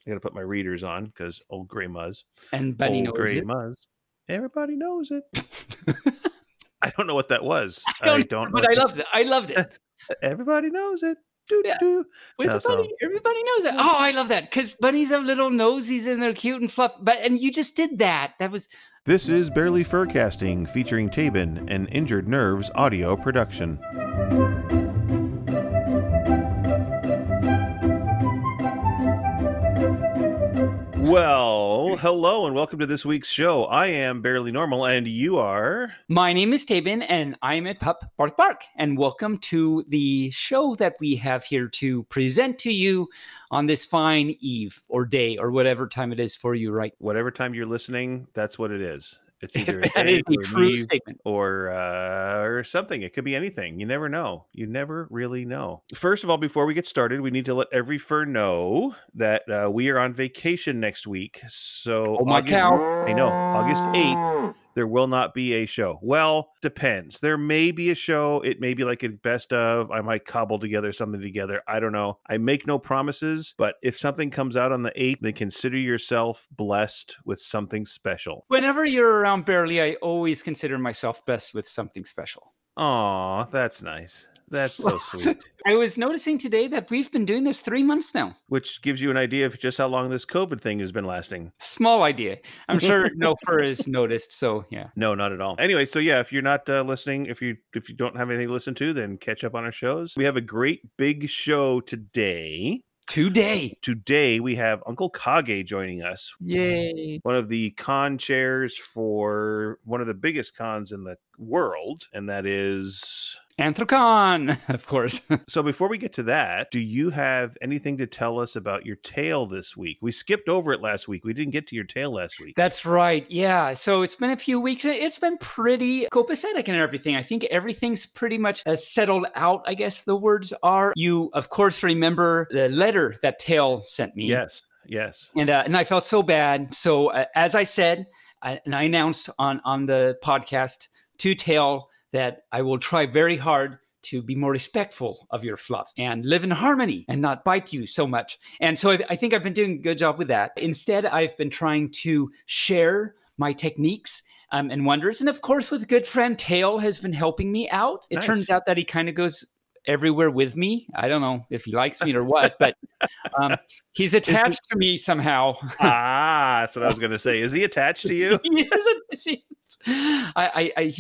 I got to put my readers on because old Gray Muzz. And Bunny Old knows Gray it. Muzz. Everybody knows it. I don't know what that was. I don't know, but I loved it. I loved it. Everybody knows it. Doo, Yeah. doo. With the bunny, everybody knows it. Oh, I love that because bunnies have little nosies and they're cute and fluff. And you just did that. That was. This is Barely Furcasting featuring Tabin and Injured Nerves audio production. Well, hello and welcome to this week's show. I am Barely Normal and you are? My name is Tabin and I'm at Pup Bark Bark. And welcome to the show that we have here to present to you on this fine eve or day or whatever time it is for you, right? Whatever time you're listening, that's what it is. It's either that is a true statement. Or something. It could be anything. You never know. You never really know. First of all, before we get started, we need to let every fur know that we are on vacation next week. So oh my cow. I know. August 8th, there will not be a show. Well, depends. There may be a show. It may be like a best of. I might cobble together something together. I don't know. I make no promises, but if something comes out on the 8th, then consider yourself blessed with something special. Whenever you're around Barely, I always consider myself blessed with something special. Aw, that's nice. That's so sweet. I was noticing today that we've been doing this 3 months now. Which gives you an idea of just how long this COVID thing has been lasting. Small idea. I'm sure no fur is noticed, so yeah. No, not at all. Anyway, so yeah, if you're not listening, if you don't have anything to listen to, then catch up on our shows. We have a great big show today. Today we have Uncle Kage joining us. Yay. One of the con chairs for one of the biggest cons in the world, and that is Anthrocon, of course. So before we get to that, do you have anything to tell us about your tale this week? We skipped over it last week. We didn't get to your tale last week. That's right. Yeah. So it's been a few weeks. It's been pretty copacetic and everything. I think everything's pretty much settled out, I guess the words are. You, of course, remember the letter that Tale sent me. Yes. And I felt so bad. So as I said, and I announced on the podcast to Tale that I will try very hard to be more respectful of your fluff and live in harmony and not bite you so much. And so I think I've been doing a good job with that. Instead, I've been trying to share my techniques and wonders. And of course, with good friend Tale has been helping me out. It turns out that he kind of goes everywhere with me. I don't know if he likes me or what, but he's attached to me somehow. That's what I was going to say. Is he attached to you? He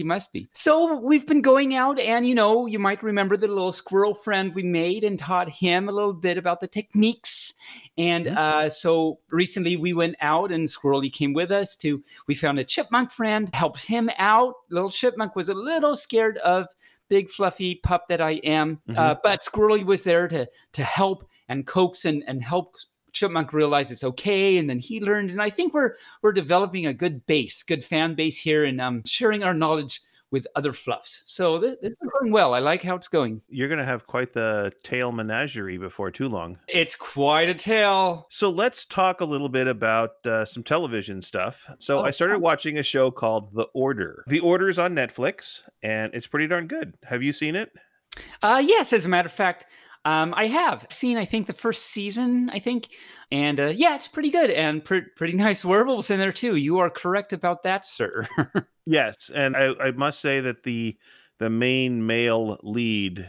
must be. So we've been going out and, you might remember the little squirrel friend we made and taught him a little bit about the techniques. And so recently we went out and Squirrely came with us we found a chipmunk friend, helped him out. Little chipmunk was a little scared of big fluffy pup that I am. But Squirrely was there to help and coax and help Chipmunk realize it's okay, and then he learned. And I think we're developing a good fan base here, and sharing our knowledge with other fluffs. So this is going well. I like how it's going. You're going to have quite the tail menagerie before too long. It's quite a tale. So let's talk a little bit about some television stuff. So I started watching a show called The Order. The Order is on Netflix, and it's pretty darn good. Have you seen it? Yes, as a matter of fact. I have seen, I think, the first season, and it's pretty good and pretty nice werewolves in there too. You are correct about that, sir. Yes, and I must say that the main male lead,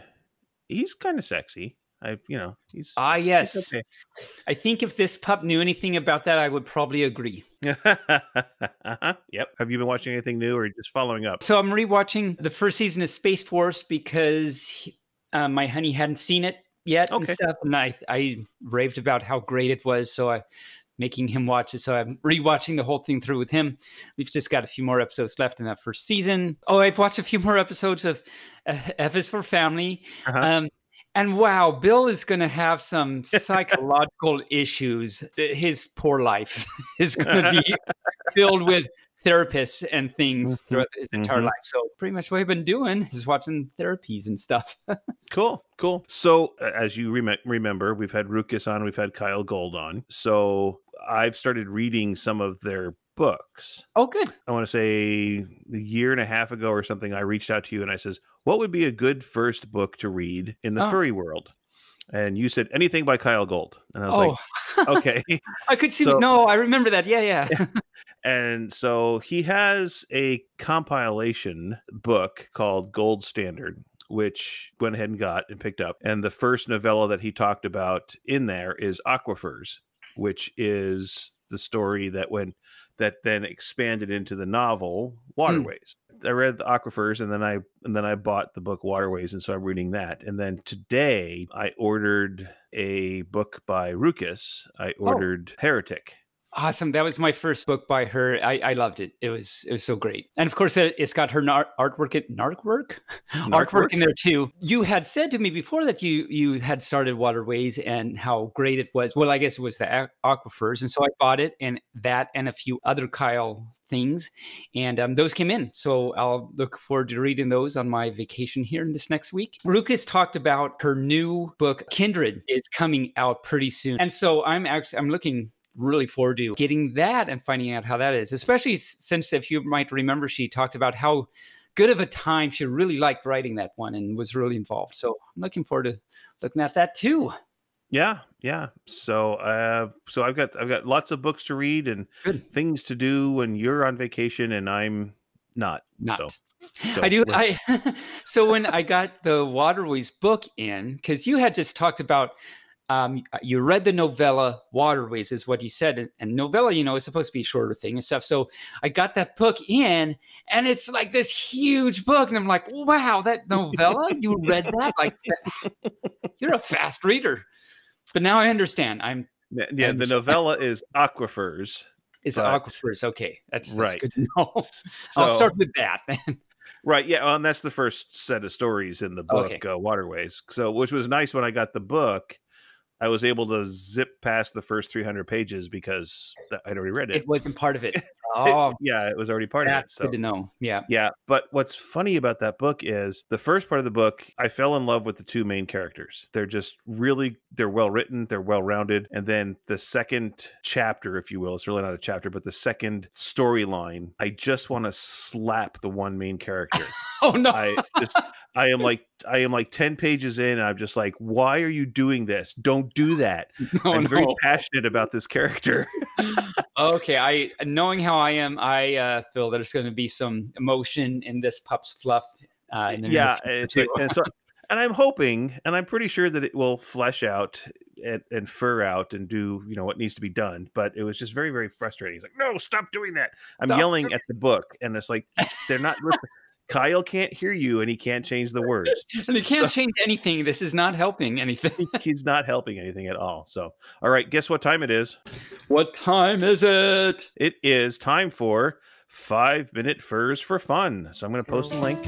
he's kind of sexy. He's yes. He's okay. I think if this pup knew anything about that, I would probably agree. Yep. Have you been watching anything new or just following up? So I'm rewatching the first season of Space Force because my honey hadn't seen it yet and stuff, and I raved about how great it was, so I'm making him watch it. So I'm rewatching the whole thing through with him. We've just got a few more episodes left in that first season. I've watched a few more episodes of F is for Family. And wow, Bill is going to have some psychological issues. His poor life is going to be filled with therapists and things throughout his entire life. So pretty much what I've been doing is watching therapies and stuff. Cool. So as you remember, we've had Rukus on, we've had Kyle Gold on. So I've started reading some of their books. Oh, good. I want to say a year and a half ago or something, I reached out to you and I says, what would be a good first book to read in the furry world? And you said anything by Kyle Gold. And I was like, Oh, okay. I could see. So, No, I remember that. Yeah, yeah. and so he has a compilation book called Gold Standard, which went ahead and got and picked up. And the first novella that he talked about in there is Aquifers, which is the story that then expanded into the novel Waterways. I read the Aquifers, and then I bought the book Waterways, and so I'm reading that. And then today I ordered a book by Rukas. I ordered Heretic. Awesome. That was my first book by her. I loved it. It was so great. And of course, it's got her artwork in there too. You had said to me before that you had started Waterways and how great it was. Well, I guess it was the Aquifers. And so I bought it, and that and a few other Kyle things. And those came in. So I'll look forward to reading those on my vacation here in this next week. Rukas talked about her new book, Kindred, is coming out pretty soon. And so I'm looking really forward to getting that and finding out how that is, especially since, if you might remember, she talked about how good of a time she really liked writing that one and was really involved. So I'm looking forward to looking at that too. Yeah. So I've got lots of books to read and things to do when you're on vacation and I'm not. So I do. So when I got the Waterways book in, because you had just talked about, you read the novella Waterways is what you said. And novella, is supposed to be a shorter thing and stuff. So I got that book in, and it's like this huge book. And I'm like, wow, that novella, you read that? Like, you're a fast reader. But now I understand. The novella is Aquifers. Aquifers. Okay. That's right. Good to know. So, I'll start with that then. Right. Yeah. Well, and that's the first set of stories in the book, Waterways. So, which was nice when I got the book. I was able to zip past the first 300 pages because I'd already read it. It wasn't part of it. Oh, yeah, it was already part of it. That's good to know. Yeah. Yeah. But what's funny about that book is the first part of the book, I fell in love with the two main characters. They're just they're well written, they're well rounded. And then the second chapter, if you will, it's really not a chapter, but the second storyline, I just want to slap the one main character. Oh no. I am like 10 pages in, and I'm just like, why are you doing this? Don't do that. I'm very passionate about this character. Okay, knowing how I am, I feel there's going to be some emotion in this pup's fluff. And I'm hoping, and I'm pretty sure that it will flesh out and fur out and do what needs to be done. But it was just very, very frustrating. He's like, no, stop doing that. I'm yelling at the book, and it's like they're not listening. Kyle can't hear you, and he can't change the words. And he can't change anything. This is not helping anything. He's not helping anything at all. So, all right, guess what time it is? What time is it? It is time for 5-minute furs for fun. So I'm going to post a link.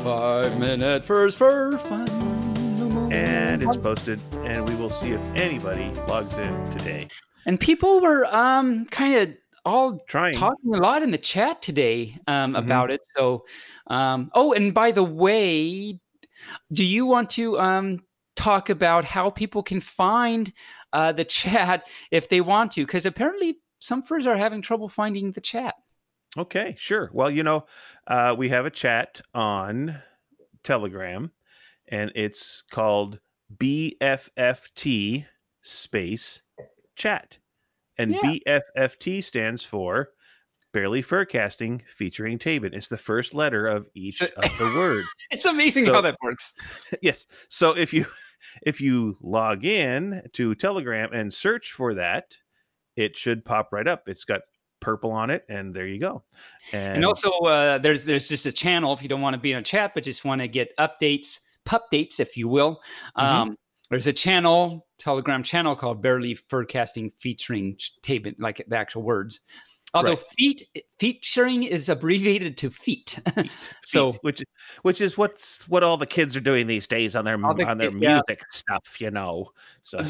5-minute furs for fun. And it's posted, and we will see if anybody logs in today. And people were kind of all talking a lot in the chat today about it. So, and by the way, do you want to talk about how people can find the chat if they want to? Because apparently some furs are having trouble finding the chat. Okay, sure. Well, we have a chat on Telegram, and it's called BFFT space chat. And BFFT stands for Barely Furcasting featuring Tabin. It's the first letter of each of the word. It's amazing how that works. Yes. So if you log in to Telegram and search for that, it should pop right up. It's got purple on it, and there you go. And also there's just a channel if you don't want to be in a chat but just want to get pupdates, if you will. There's a Telegram channel called Barely Furcasting featuring Tabin, like the actual words. Although featuring is abbreviated to feet. So which is what all the kids are doing these days on their music stuff, So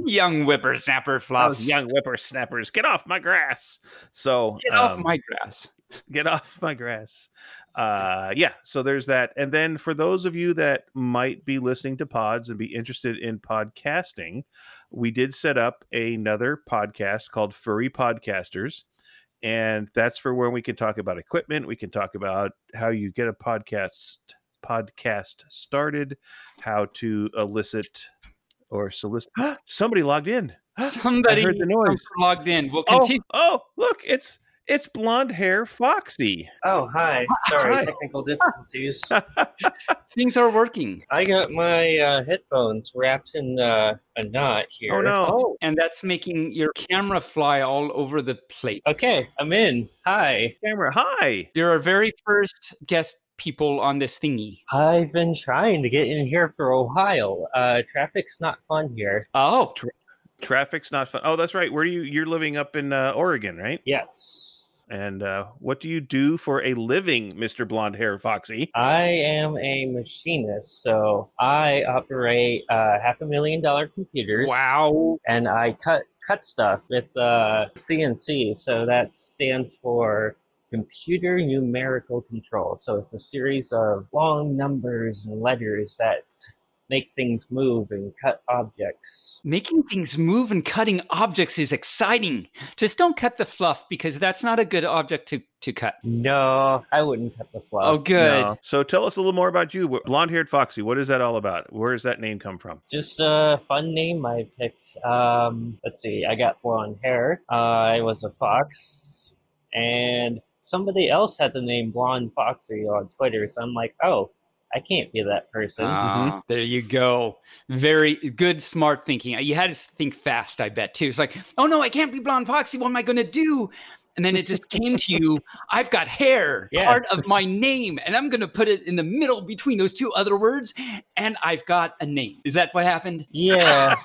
young whippersnapper fluffs. Those young whippersnappers, get off my grass. So get off my grass. Get off my grass. So there's that. And then for those of you that might be listening to pods and be interested in podcasting, we did set up another podcast called Furry Podcasters. And that's for where we can talk about equipment. We can talk about how you get a podcast started, how to elicit or solicit. Somebody logged in. I Somebody heard the noise. logged in. We'll Oh, continue. look, it's blonde hair Foxy. Oh, hi. Sorry, Hi. technical difficulties. Things are working. I got my headphones wrapped in a knot here. Oh no. Oh, and that's making your camera fly all over the place. Okay, I'm in. Hi. Camera, hi. You're our very first guest people on this thingy. I've been trying to get in here for a while. Traffic's not fun here. Oh, Traffic's not fun. Oh, that's right. You're living up in Oregon, right? Yes. And what do you do for a living, Mr. Blonde Hair Foxy? I am a machinist, so I operate $500,000 computers. wow. And I cut stuff with CNC, so that stands for computer numerical control. So it's a series of long numbers and letters that make things move and cut objects. Making things move and cutting objects is exciting. Just don't cut the fluff because that's not a good object to cut. No, I wouldn't cut the fluff. Oh, good. No. So tell us a little more about you. Blonde Haired Foxy, what is that all about? Where does that name come from? Just a fun name I picked. Let's see, I got blonde hair. I was a fox, and somebody else had the name Blonde Foxy on Twitter, so I'm like, oh, I can't be that person. There you go. Very good, smart thinking. You had to think fast, I bet, too. It's like, oh, no, I can't be Blonde Foxy. What am I going to do? And then it just came to you, I've got hair, part of my name, and I'm going to put it in the middle between those two other words, and I've got a name. Is that what happened? Yeah.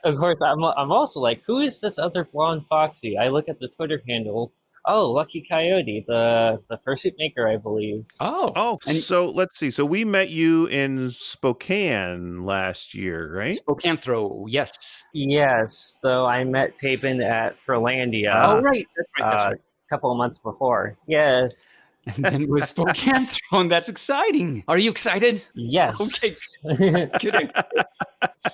Of course, I'm also like, who is this other Blonde Foxy? I look at the Twitter handle. Oh, Lucky Coyote, the fursuit maker, I believe. Oh. And so let's see. So we met you in Spokane last year, right? Spokane Throw, yes. Yes, though I met Tapen at Furlandia. Oh, right. That's right. A couple of months before. Yes. And then with Spokane Thrown, that's exciting. Are you excited? Yes. Okay. Kidding.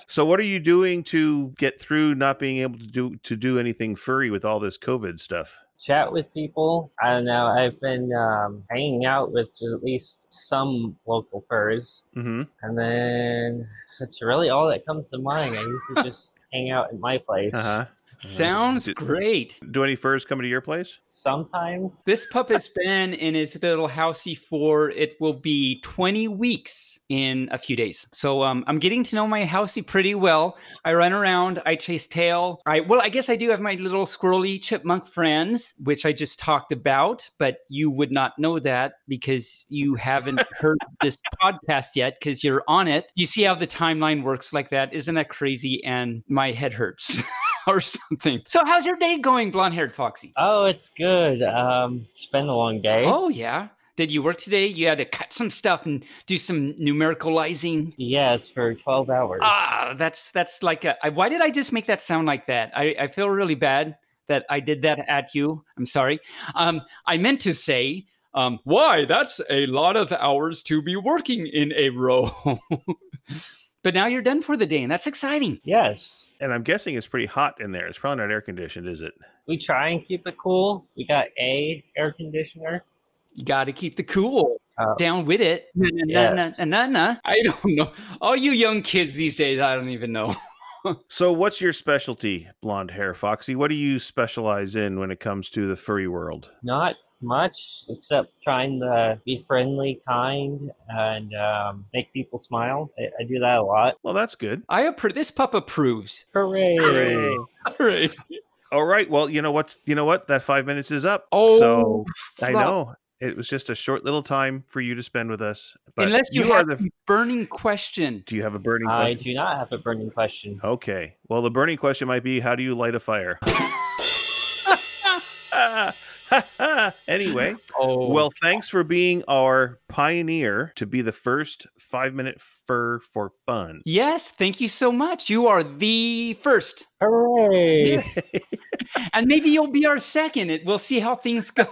So what are you doing to get through not being able to do anything furry with all this COVID stuff? Chat with people. I don't know. I've been hanging out with at least some local furs. Mm-hmm. And then that's really all that comes to mind. I usually just hang out at my place. Uh-huh. Sounds great. Do any furs come to your place? Sometimes. This pup has been in his little housey for, it will be 20 weeks in a few days. So I'm getting to know my housey pretty well. I run around, I chase tail. I guess I do have my little squirrely chipmunk friends, which I just talked about, but you would not know that because you haven't heard this podcast yet because you're on it. You see how the timeline works like that? Isn't that crazy? And my head hurts. Or something. So how's your day going, blonde-haired Foxy? Oh, it's good. It's been a long day. Oh, yeah. Did you work today? You had to cut some stuff and do some numericalizing? Yes, for 12 hours. That's like why did I just make that sound like that? I feel really bad that I did that at you. I'm sorry. I meant to say, why? That's a lot of hours to be working in a row. But now you're done for the day, and that's exciting. Yes. And I'm guessing it's pretty hot in there. It's probably not air conditioned, is it? We try and keep it cool. We got a air conditioner. You got to keep the cool down with it. Yes. I don't know. All you young kids these days, I don't even know. So what's your specialty, blonde hair Foxy? What do you specialize in when it comes to the furry world? Not much, except trying to be friendly, kind, and make people smile. I do that a lot. Well, that's good. This pup approves. Hooray! Hooray. Hooray. All right. Well, you know what? That 5 minutes is up. Oh, so I flop. know it was just a short little time for you to spend with us. But Unless you have a burning question. Do you have a burning I question? do not have a burning question. Okay. Well, the burning question might be, how do you light a fire? Anyway, well, thanks for being our pioneer to be the first 5-minute fur for fun. Yes, thank you so much. You are the first. Hooray! And maybe you'll be our second. We'll see how things go.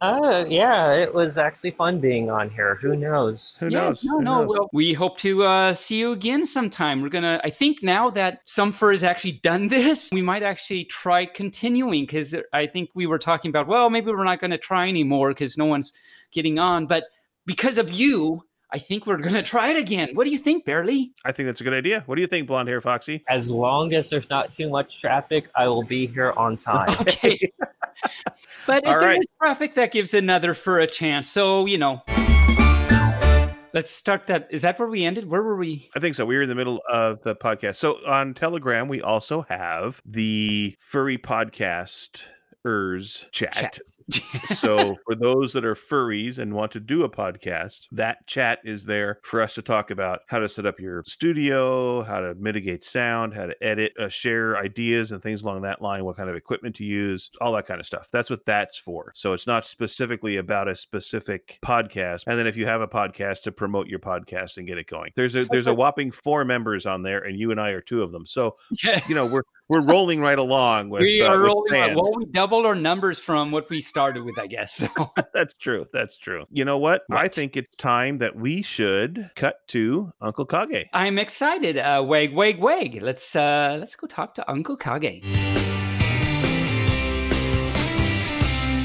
Yeah, it was actually fun being on here. Who knows? Who knows? No, Who knows? well, we hope to see you again sometime. I think now that Some Fur has actually done this, we might actually try continuing because I think we were talking about, well, maybe we're not going to try anymore because no one's getting on. But because of you, I think we're going to try it again. What do you think, Barely? I think that's a good idea. What do you think, blonde hair Foxy? As long as there's not too much traffic, I will be here on time. Okay. But if All there right. is traffic, that gives another fur a chance. So, let's start that. Is that where we ended? Where were we? I think so. We were in the middle of the podcast. So on Telegram, we also have the furry podcasters chat. So for those that are furries and want to do a podcast, that chat is there for us to talk about how to set up your studio, how to mitigate sound, how to edit, share ideas and things along that line, what kind of equipment to use, all that kind of stuff. That's what that's for. So it's not specifically about a specific podcast. And then if you have a podcast, to promote your podcast and get it going. There's a whopping 4 members on there, and you and I are 2 of them. So we're rolling right along with we are with rolling. fans. Well, we doubled our numbers from what we started with, I guess. So. That's true. That's true. You know what? I think it's time that we should cut to Uncle Kage. I'm excited. Wag, wag, wag. Let's go talk to Uncle Kage.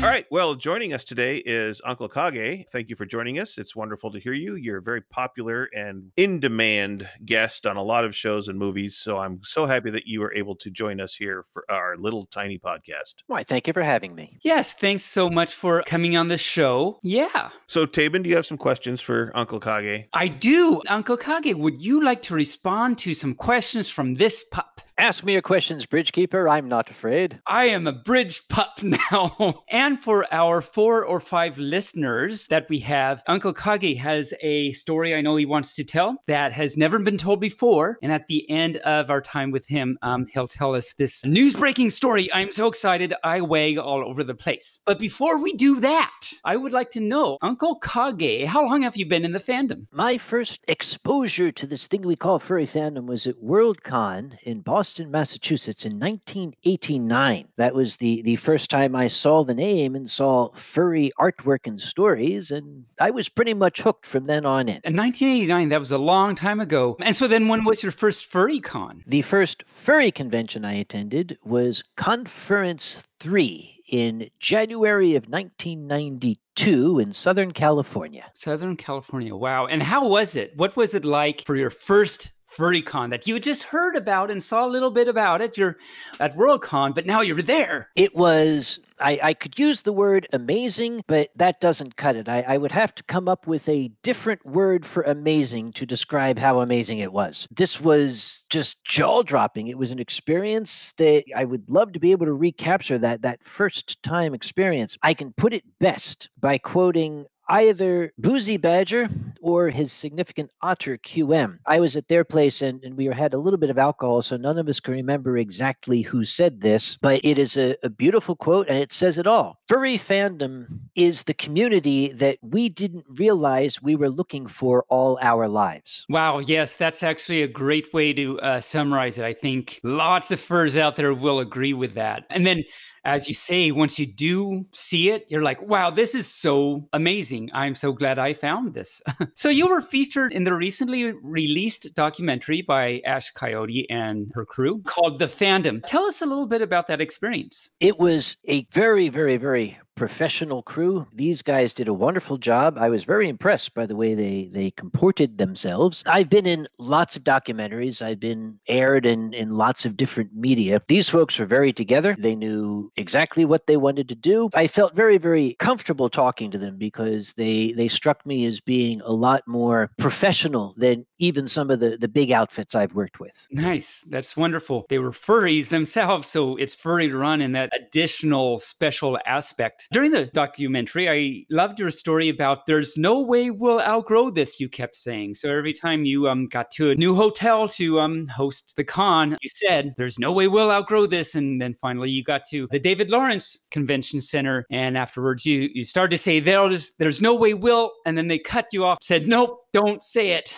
All right. Well, joining us today is Uncle Kage. Thank you for joining us. It's wonderful to hear you. You're a very popular and in-demand guest on a lot of shows and movies. So I'm so happy that you were able to join us here for our little tiny podcast. Why, thank you for having me. Yes, thanks so much for coming on the show. Yeah. So, Tabin, do you have some questions for Uncle Kage? I do. Uncle Kage, would you like to respond to some questions from this pup? Ask me your questions, Bridgekeeper. I'm not afraid. I am a bridge pup now. And for our 4 or 5 listeners that we have, Uncle Kage has a story I know he wants to tell that has never been told before. And at the end of our time with him, he'll tell us this news-breaking story. I'm so excited. I wag all over the place. But before we do that, I would like to know, Uncle Kage, how long have you been in the fandom? My first exposure to this thing we call furry fandom was at Worldcon in Boston, Massachusetts in 1989. That was the first time I saw the name and saw furry artwork and stories, and I was pretty much hooked from then on in. In 1989, that was a long time ago. And so then when was your first furry con? The first furry convention I attended was Conference 3 in January of 1992 in Southern California. Southern California, wow. And how was it? What was it like for your first FurryCon that you had just heard about and saw a little bit about it? You're at Worldcon, but now you're there. It was, I could use the word amazing, but that doesn't cut it. I would have to come up with a different word for amazing to describe how amazing it was. This was just jaw-dropping. It was an experience that I would love to be able to recapture that first time experience. I can put it best by quoting either Boozy Badger or his significant otter QM. I was at their place and we had a little bit of alcohol, so none of us can remember exactly who said this, but it is a beautiful quote and it says it all. Furry fandom is the community that we didn't realize we were looking for all our lives. Wow, yes, that's actually a great way to summarize it. I think lots of furs out there will agree with that. And then, as you say, once you do see it, you're like, wow, this is so amazing. I'm so glad I found this. So you were featured in the recently released documentary by Ash Coyote and her crew called The Fandom. Tell us a little bit about that experience. It was a very, very, very professional crew. These guys did a wonderful job. I was very impressed by the way they comported themselves. I've been in lots of documentaries. I've been aired in lots of different media. These folks were very together. They knew exactly what they wanted to do. I felt very, very comfortable talking to them because they struck me as being a lot more professional than even some of the big outfits I've worked with. Nice. That's wonderful. They were furries themselves, so it's furry to run in that additional special aspect. During the documentary, I loved your story about there's no way we'll outgrow this, you kept saying. So every time you got to a new hotel to host the con, you said, there's no way we'll outgrow this. And then finally you got to the David Lawrence Convention Center. And afterwards you started to say, there's no way we'll, and then they cut you off, said, nope, don't say it.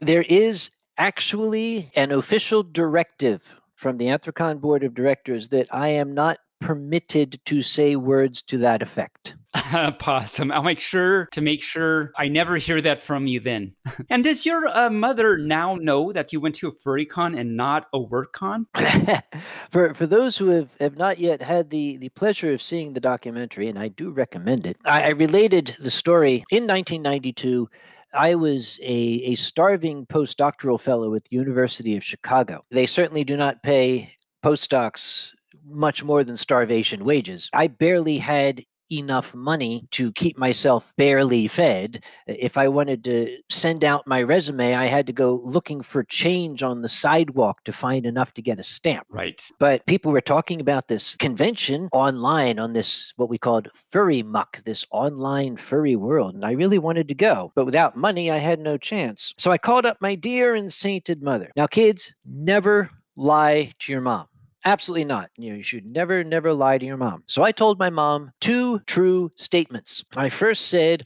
There is actually an official directive from the Anthrocon Board of Directors that I am not permitted to say words to that effect. Possum. I'll make sure I never hear that from you then. And does your mother now know that you went to a FurryCon and not a WorkCon? For those who have not yet had the pleasure of seeing the documentary, and I do recommend it, I related the story in 1992. I was a starving postdoctoral fellow at the University of Chicago. They certainly do not pay postdocs much more than starvation wages. I barely had enough money to keep myself barely fed. If I wanted to send out my resume, I had to go looking for change on the sidewalk to find enough to get a stamp. Right. But people were talking about this convention online on this, what we called furry muck, this online furry world. And I really wanted to go, but without money, I had no chance. So I called up my dear and sainted mother. Now, kids, never lie to your mom. Absolutely not. You should never, never lie to your mom. So I told my mom 2 true statements. I first said,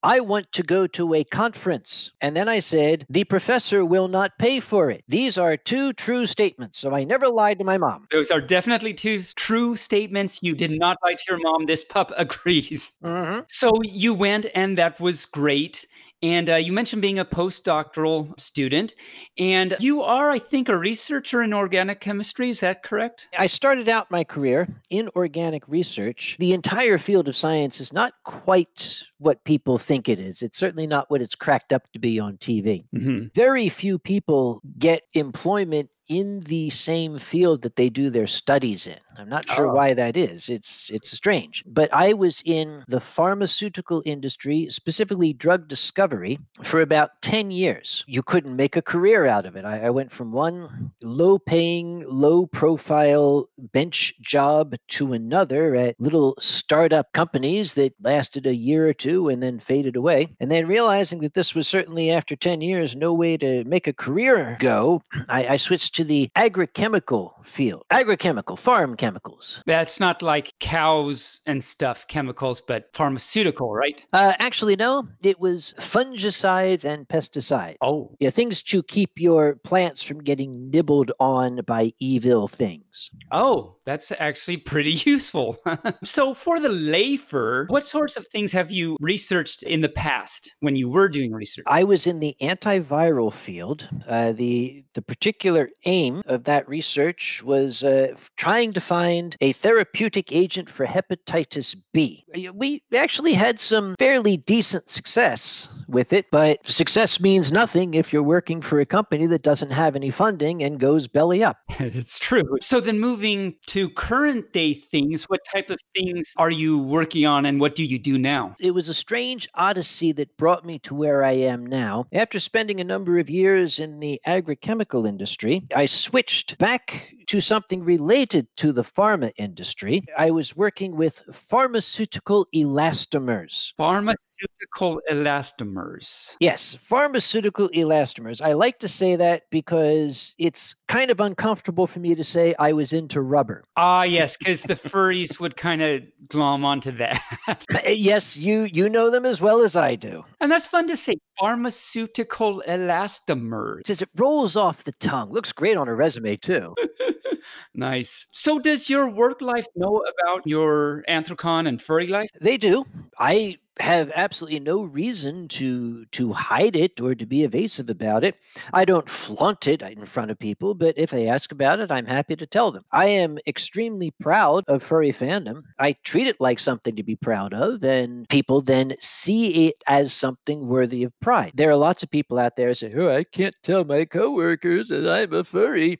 I want to go to a conference. And then I said, the professor will not pay for it. These are 2 true statements. So I never lied to my mom. Those are definitely 2 true statements. You did not lie to your mom. This pup agrees. Mm-hmm. So you went, and that was great. And you mentioned being a postdoctoral student, and you are, I think, a researcher in organic chemistry. Is that correct? I started out my career in organic research. The entire field of science is not quite what people think it is. It's certainly not what it's cracked up to be on TV. Mm-hmm. Very few people get employment in the same field that they do their studies in. I'm not sure why that is. It's strange. But I was in the pharmaceutical industry, specifically drug discovery, for about 10 years. You couldn't make a career out of it. I went from one low-paying, low-profile bench job to another at little startup companies that lasted a year or two and then faded away. And then realizing that this was certainly, after 10 years, no way to make a career go, I switched to the agrochemical field. Agrochemical, farm chemicals. That's not like cows and stuff, chemicals, but pharmaceutical, right? Actually, no. It was fungicides and pesticides. Oh. Yeah, things to keep your plants from getting nibbled on by evil things. Oh, that's actually pretty useful. So for the LAFER, what sorts of things have you researched in the past when you were doing research? I was in the antiviral field. The particular aim of that research was trying to find a therapeutic agent for hepatitis B. We actually had some fairly decent success with it, but success means nothing if you're working for a company that doesn't have any funding and goes belly up. It's true. So then moving to current day things, what type of things are you working on and what do you do now? It was a strange odyssey that brought me to where I am now. After spending a number of years in the agrochemical industry, I switched back to something related to the pharma industry. I was working with pharmaceutical elastomers. Pharmaceutical elastomers. Yes, pharmaceutical elastomers. I like to say that because it's kind of uncomfortable for me to say I was into rubber. Ah, yes, because the furries would kind of glom onto that. Yes, you know them as well as I do. And that's fun to say. Pharmaceutical elastomers. Says it rolls off the tongue. Looks great on a resume too. Nice. So does your work life know about your Anthrocon and furry life? They do. I have absolutely no reason to hide it or to be evasive about it. I don't flaunt it in front of people, but if they ask about it, I'm happy to tell them. I am extremely proud of furry fandom. I treat it like something to be proud of, and people then see it as something worthy of pride. There are lots of people out there who say, "Oh, I can't tell my coworkers that I'm a furry."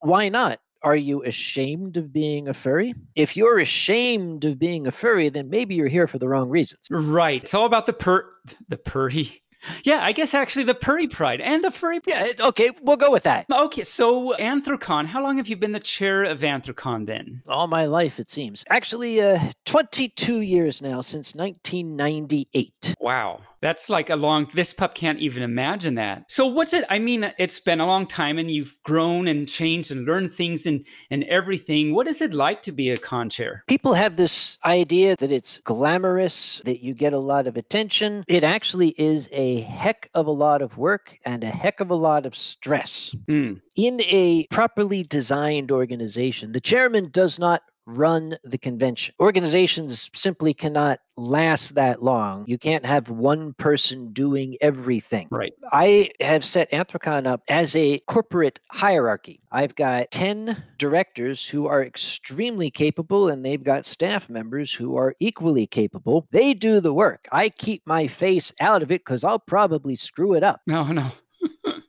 Why not? Are you ashamed of being a furry? If you're ashamed of being a furry, then maybe you're here for the wrong reasons. Right. It's all about the purry. Yeah, I guess actually the purry pride and the furry. Yeah, okay, we'll go with that. Okay, so Anthrocon, how long have you been the chair of Anthrocon then? All my life, it seems. Actually, 22 years now, since 1998. Wow. That's like a long, this pup can't even imagine that. So what's it? I mean, it's been a long time and you've grown and changed and learned things and everything. What is it like to be a con chair? People have this idea that it's glamorous, that you get a lot of attention. It actually is a heck of a lot of work and a heck of a lot of stress. Mm. In a properly designed organization, the chairman does not run the convention. Organizations simply cannot last that long. You can't have one person doing everything. Right. I have set Anthrocon up as a corporate hierarchy. I've got 10 directors who are extremely capable, and they've got staff members who are equally capable. They do the work. I keep my face out of it because I'll probably screw it up. No, no.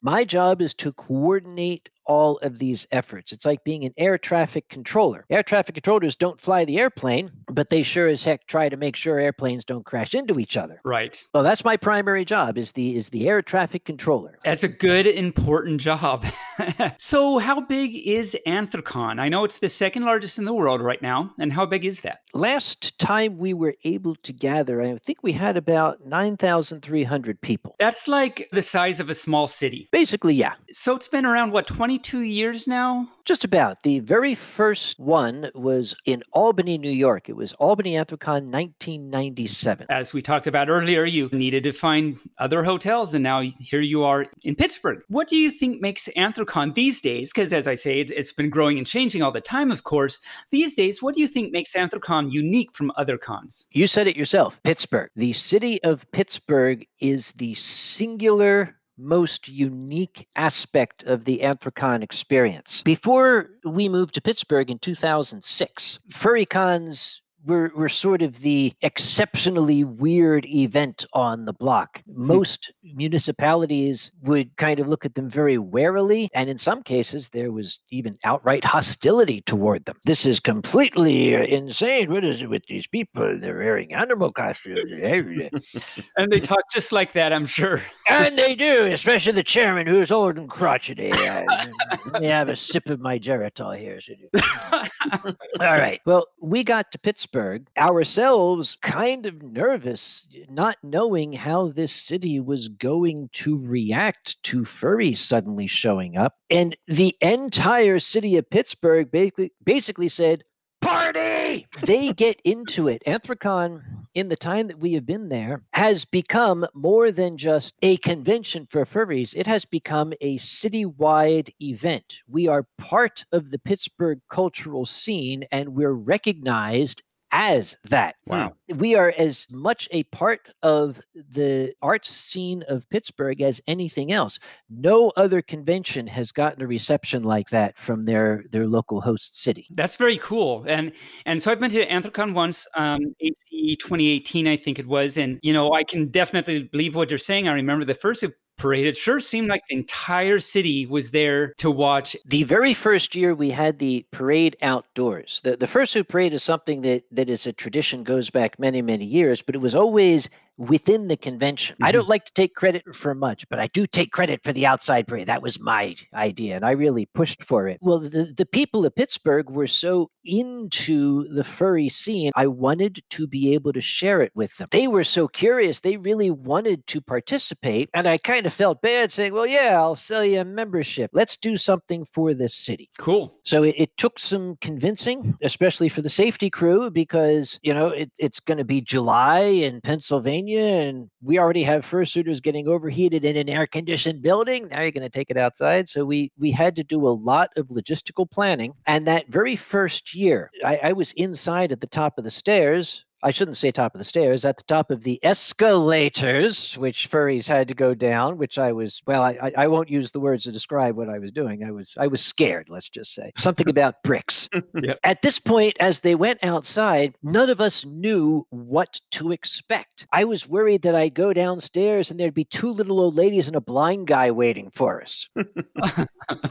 My job is to coordinate all of these efforts. It's like being an air traffic controller. Air traffic controllers don't fly the airplane, but they sure as heck try to make sure airplanes don't crash into each other. Right. Well, that's my primary job is the air traffic controller. That's a good, important job. So how big is Anthrocon? I know it's the second largest in the world right now. And how big is that? Last time we were able to gather, I think we had about 9,300 people. That's like the size of a small city. Basically, yeah. So it's been around, what, 22 years now? Just about. The very first one was in Albany, New York. It was Albany Anthrocon 1997. As we talked about earlier, you needed to find other hotels, and now here you are in Pittsburgh. What do you think makes Anthrocon these days? Because as I say, it's been growing and changing all the time, of course. These days, what do you think makes Anthrocon unique from other cons? You said it yourself, Pittsburgh. The city of Pittsburgh is the singular most unique aspect of the Anthrocon experience. Before we moved to Pittsburgh in 2006, furry cons were sort of the exceptionally weird event on the block. Most municipalities would kind of look at them very warily, and in some cases, there was even outright hostility toward them. This is completely insane. What is it with these people? They're wearing animal costumes. And they talk just like that, I'm sure. And they do, especially the chairman, who's old and crotchety. Let me have a sip of my Geritol here. All right. Well, we got to Pittsburgh ourselves kind of nervous, not knowing how this city was going to react to furries suddenly showing up. And the entire city of Pittsburgh basically said, party! They get into it. Anthrocon, in the time that we have been there, has become more than just a convention for furries. It has become a citywide event. We are part of the Pittsburgh cultural scene, and we're recognized as that. Wow. We are as much a part of the arts scene of Pittsburgh as anything else. No other convention has gotten a reception like that from their local host city. That's very cool. And so I've been to Anthrocon once, AC 2018, I think it was. And, I can definitely believe what you're saying. I remember the first parade. It sure seemed like the entire city was there to watch. The very first year we had the parade outdoors. The fursuit parade is something that is a tradition, goes back many, many years, but it was always within the convention. I don't like to take credit for much, but I do take credit for the outside parade. That was my idea, and I really pushed for it. Well, the people of Pittsburgh were so into the furry scene, I wanted to be able to share it with them. They were so curious. They really wanted to participate, and I kind of felt bad saying, well, yeah, I'll sell you a membership. Let's do something for this city. Cool. So it took some convincing, especially for the safety crew, because, it's going to be July in Pennsylvania, and we already have fursuiters getting overheated in an air-conditioned building. Now you're going to take it outside. So we had to do a lot of logistical planning. And that very first year, I was inside at the top of the stairs. I shouldn't say top of the stairs, at the top of the escalators, which furries had to go down, which I won't use the words to describe what I was doing. I was scared, let's just say. Something about bricks. Yep. At this point, as they went outside, none of us knew what to expect. I was worried that I'd go downstairs and there'd be two little old ladies and a blind guy waiting for us.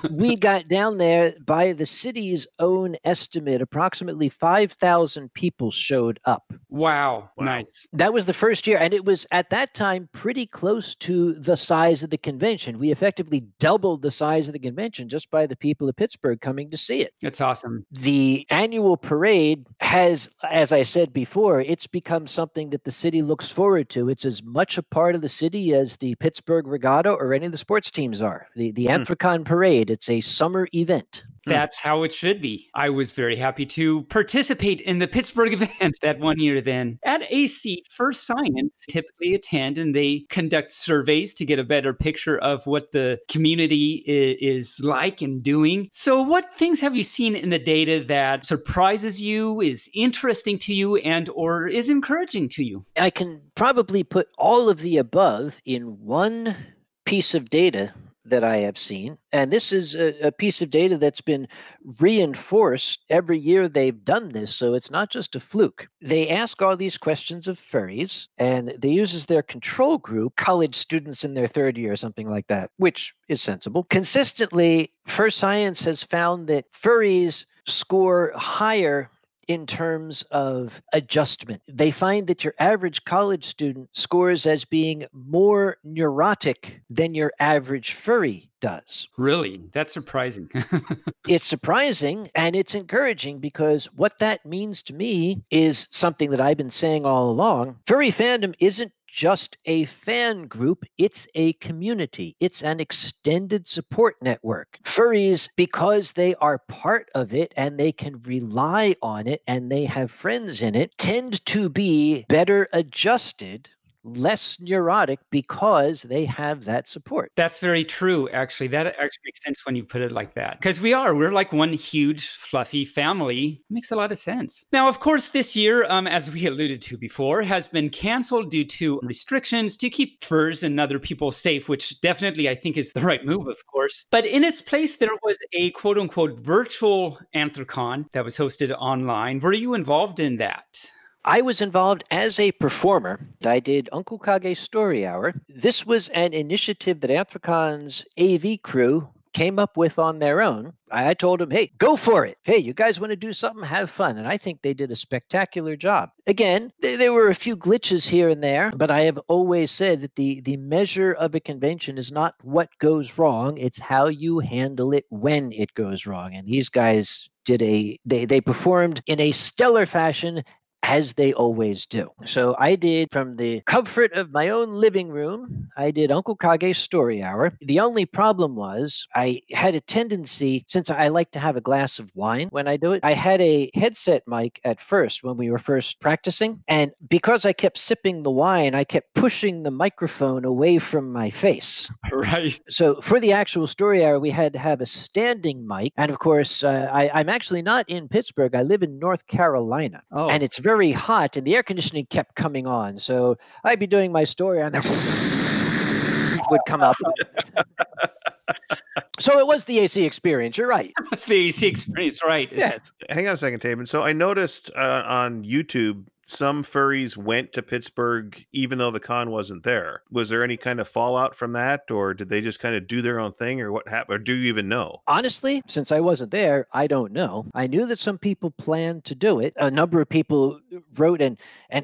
We got down there. By the city's own estimate, approximately 5,000 people showed up. Wow. Nice. That was the first year, and it was at that time pretty close to the size of the convention. We effectively doubled the size of the convention just by the people of Pittsburgh coming to see it. That's awesome. The annual parade has, as I said before, it's become something that the city looks forward to. It's as much a part of the city as the Pittsburgh Regatta or any of the sports teams are. The Anthrocon parade, it's a summer event. That's how it should be. I was very happy to participate in the Pittsburgh event that one year then. At AC, First Science typically attend and they conduct surveys to get a better picture of what the community is like and doing. So what things have you seen in the data that surprises you, is interesting to you, and or is encouraging to you? I can probably put all of the above in one piece of data that I have seen. And this is a piece of data that's been reinforced every year they've done this. So it's not just a fluke. They ask all these questions of furries, and they use as their control group college students in their third year or something like that, which is sensible. Consistently, First Science has found that furries score higher in terms of adjustment. They find that your average college student scores as being more neurotic than your average furry does. Really? That's surprising. It's surprising and it's encouraging, because what that means to me is something that I've been saying all along. Furry fandom isn't just a fan group, it's a community. It's an extended support network. Furries, because they are part of it and they can rely on it and they have friends in it, tend to be better adjusted, less neurotic, because they have that support. That's very true, actually. That actually makes sense when you put it like that. Because we're like one huge, fluffy family. Makes a lot of sense. Now, of course, this year, as we alluded to before, has been canceled due to restrictions to keep furs and other people safe, which definitely I think is the right move, of course. But in its place, there was a quote-unquote virtual Anthrocon that was hosted online. Were you involved in that? I was involved as a performer. I did Uncle Kage Story Hour. This was an initiative that Anthrocon's AV crew came up with on their own. I told them, hey, go for it. Hey, you guys want to do something? Have fun. And I think they did a spectacular job. Again, there were a few glitches here and there, but I have always said that the measure of a convention is not what goes wrong, it's how you handle it when it goes wrong. And these guys they performed in a stellar fashion, as they always do. So I did, from the comfort of my own living room, I did Uncle Kage Story Hour. The only problem was I had a tendency, since I like to have a glass of wine when I do it, I had a headset mic at first when we were first practicing. And because I kept sipping the wine, I kept pushing the microphone away from my face. Right. So for the actual story hour, we had to have a standing mic. And of course, I'm actually not in Pittsburgh. I live in North Carolina. Oh. And it's very hot, and the air conditioning kept coming on. So I'd be doing my story, and there would come up. So it was the AC experience. You're right. That's the AC experience, right? Yes. Hang on a second, Tabin. So I noticed on YouTube, some furries went to Pittsburgh even though the con wasn't there. Was there any kind of fallout from that, or did they just kind of do their own thing, or what happened? Or do you even know? Honestly, since I wasn't there, I don't know. I knew that some people planned to do it. A number of people wrote and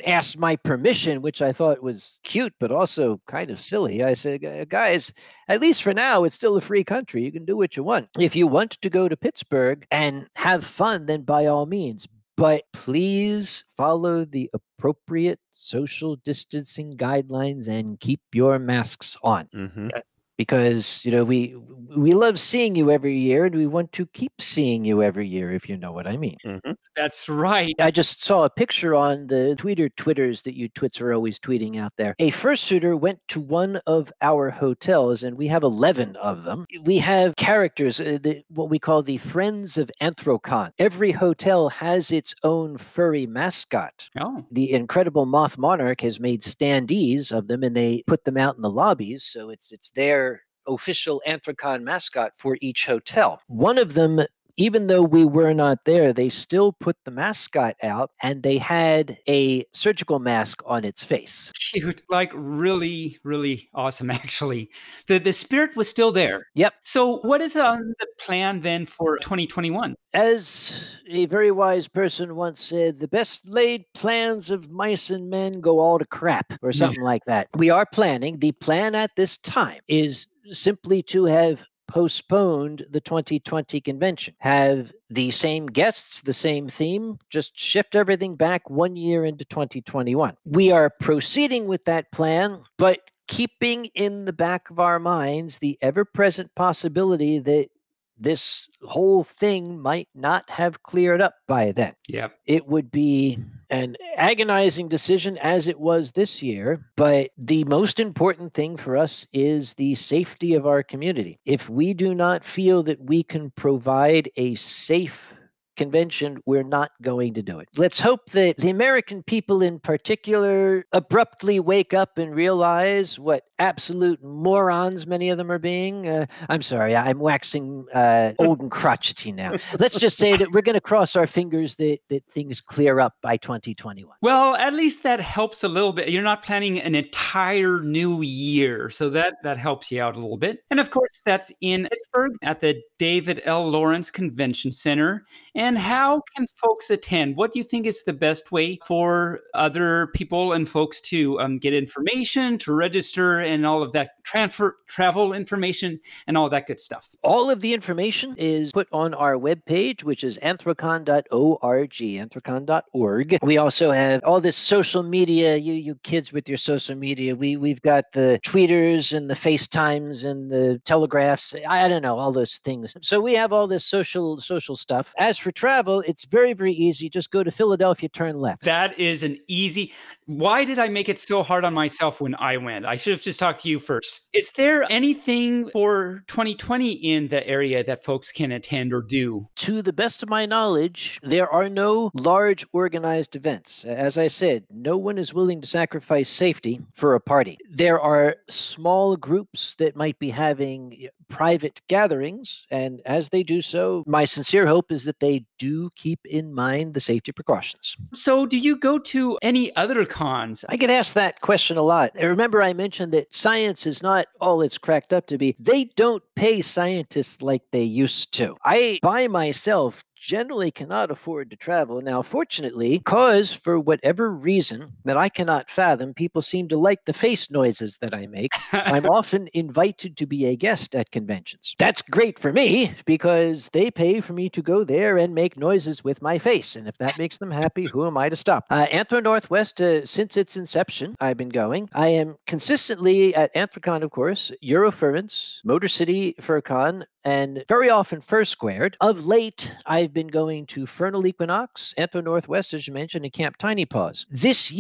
asked my permission, which I thought was cute, but also kind of silly. I said, guys, at least for now, it's still a free country. You can do what you want. If you want to go to Pittsburgh and have fun, then by all means. But please follow the appropriate social distancing guidelines and keep your masks on. Mm-hmm. Yes. Because, we love seeing you every year, and we want to keep seeing you every year, if you know what I mean. Mm-hmm. That's right. I just saw a picture on the Twitters that you twits are always tweeting out there. A fursuiter went to one of our hotels, and we have 11 of them. We have characters, what we call the Friends of Anthrocon. Every hotel has its own furry mascot. Oh. The Incredible Moth Monarch has made standees of them, and they put them out in the lobbies, so it's their official Anthrocon mascot for each hotel. One of them, even though we were not there, they still put the mascot out, and they had a surgical mask on its face. Cute. Like really, really awesome, actually. The spirit was still there. Yep. So what is on the plan then for 2021? As a very wise person once said, the best laid plans of mice and men go all to crap, or something like that. We are planning. The plan at this time is simply to have postponed the 2020 convention. Have the same guests, the same theme, just shift everything back 1 year into 2021. We are proceeding with that plan, but keeping in the back of our minds the ever-present possibility that this whole thing might not have cleared up by then. Yep. It would be an agonizing decision as it was this year, but the most important thing for us is the safety of our community. If we do not feel that we can provide a safe convention, we're not going to do it. Let's hope that the American people in particular abruptly wake up and realize what absolute morons many of them are being. I'm sorry, I'm waxing old and crotchety now. Let's just say that we're going to cross our fingers that things clear up by 2021. Well, at least that helps a little bit. You're not planning an entire new year, so that helps you out a little bit. And of course, that's in Pittsburgh at the David L. Lawrence Convention Center. And how can folks attend? What do you think is the best way for other people and folks to get information, to register, and all of that travel information and all that good stuff? All of the information is put on our webpage, which is anthrocon.org, anthrocon.org. We also have all this social media, you kids with your social media. We've got the tweeters and the FaceTimes and the telegraphs. I don't know, all those things. So we have all this social stuff. As for travel, it's very, very easy. Just go to Philadelphia, turn left. That is an easy. Why did I make it so hard on myself when I went? I should have just talked to you first. Is there anything for 2020 in the area that folks can attend or do? To the best of my knowledge, there are no large organized events. As I said, no one is willing to sacrifice safety for a party. There are small groups that might be having private gatherings, and as they do so, my sincere hope is that they do keep in mind the safety precautions. So do you go to any other cons? I get asked that question a lot. And remember, I mentioned that science is not all it's cracked up to be. They don't pay scientists like they used to. I, by myself, generally cannot afford to travel. Now, fortunately, because for whatever reason that I cannot fathom, people seem to like the face noises that I make. I'm often invited to be a guest at conventions. That's great for me because they pay for me to go there and make noises with my face. And if that makes them happy, who am I to stop? Anthro Northwest, since its inception, I've been going. I am consistently at Anthrocon, of course, Eurofurence, Motor City FurCon, and very often First Squared. Of late, I've been going to Fernal Equinox, Anthro Northwest, as you mentioned, and Camp Tiny Paws. This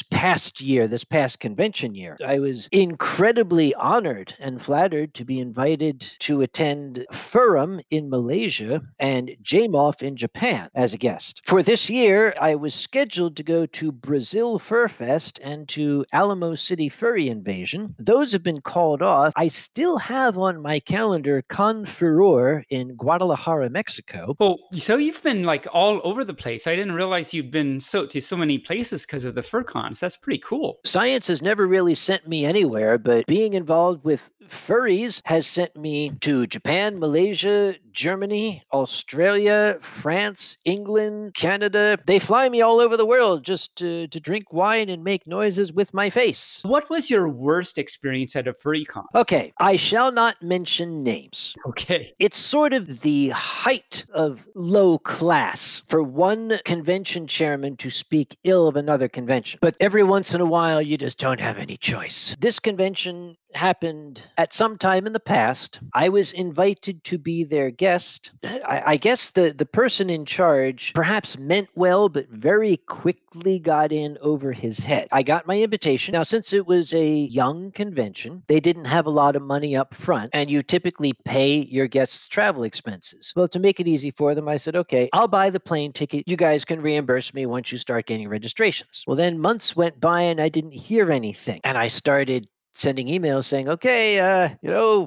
past convention year, I was incredibly honored and flattered to be invited to attend Furum in Malaysia and JMOF in Japan as a guest. For this year, I was scheduled to go to Brazil Fur Fest and to Alamo City Furry Invasion. Those have been called off. I still have on my calendar Con Furor in Guadalajara, Mexico. Well, so you've been like all over the place. I didn't realize you've been to so many places because of the FurCons. That's pretty cool. Science has never really sent me anywhere, but being involved with furries has sent me to Japan, Malaysia, Germany, Australia, France, England, Canada. They fly me all over the world just to drink wine and make noises with my face. What was your worst experience at a FurryCon? Okay, I shall not mention names. Okay. It's sort of the height of low class for one convention chairman to speak ill of another convention. But every once in a while, you just don't have any choice. This convention happened at some time in the past. I was invited to be their guest. I guess the person in charge perhaps meant well, but very quickly got in over his head. I got my invitation. Now, since it was a young convention, they didn't have a lot of money up front, and you typically pay your guests' travel expenses. Well, to make it easy for them, I said, okay, I'll buy the plane ticket. You guys can reimburse me once you start getting registrations. Well, then months went by and I didn't hear anything. And I started sending emails saying, okay,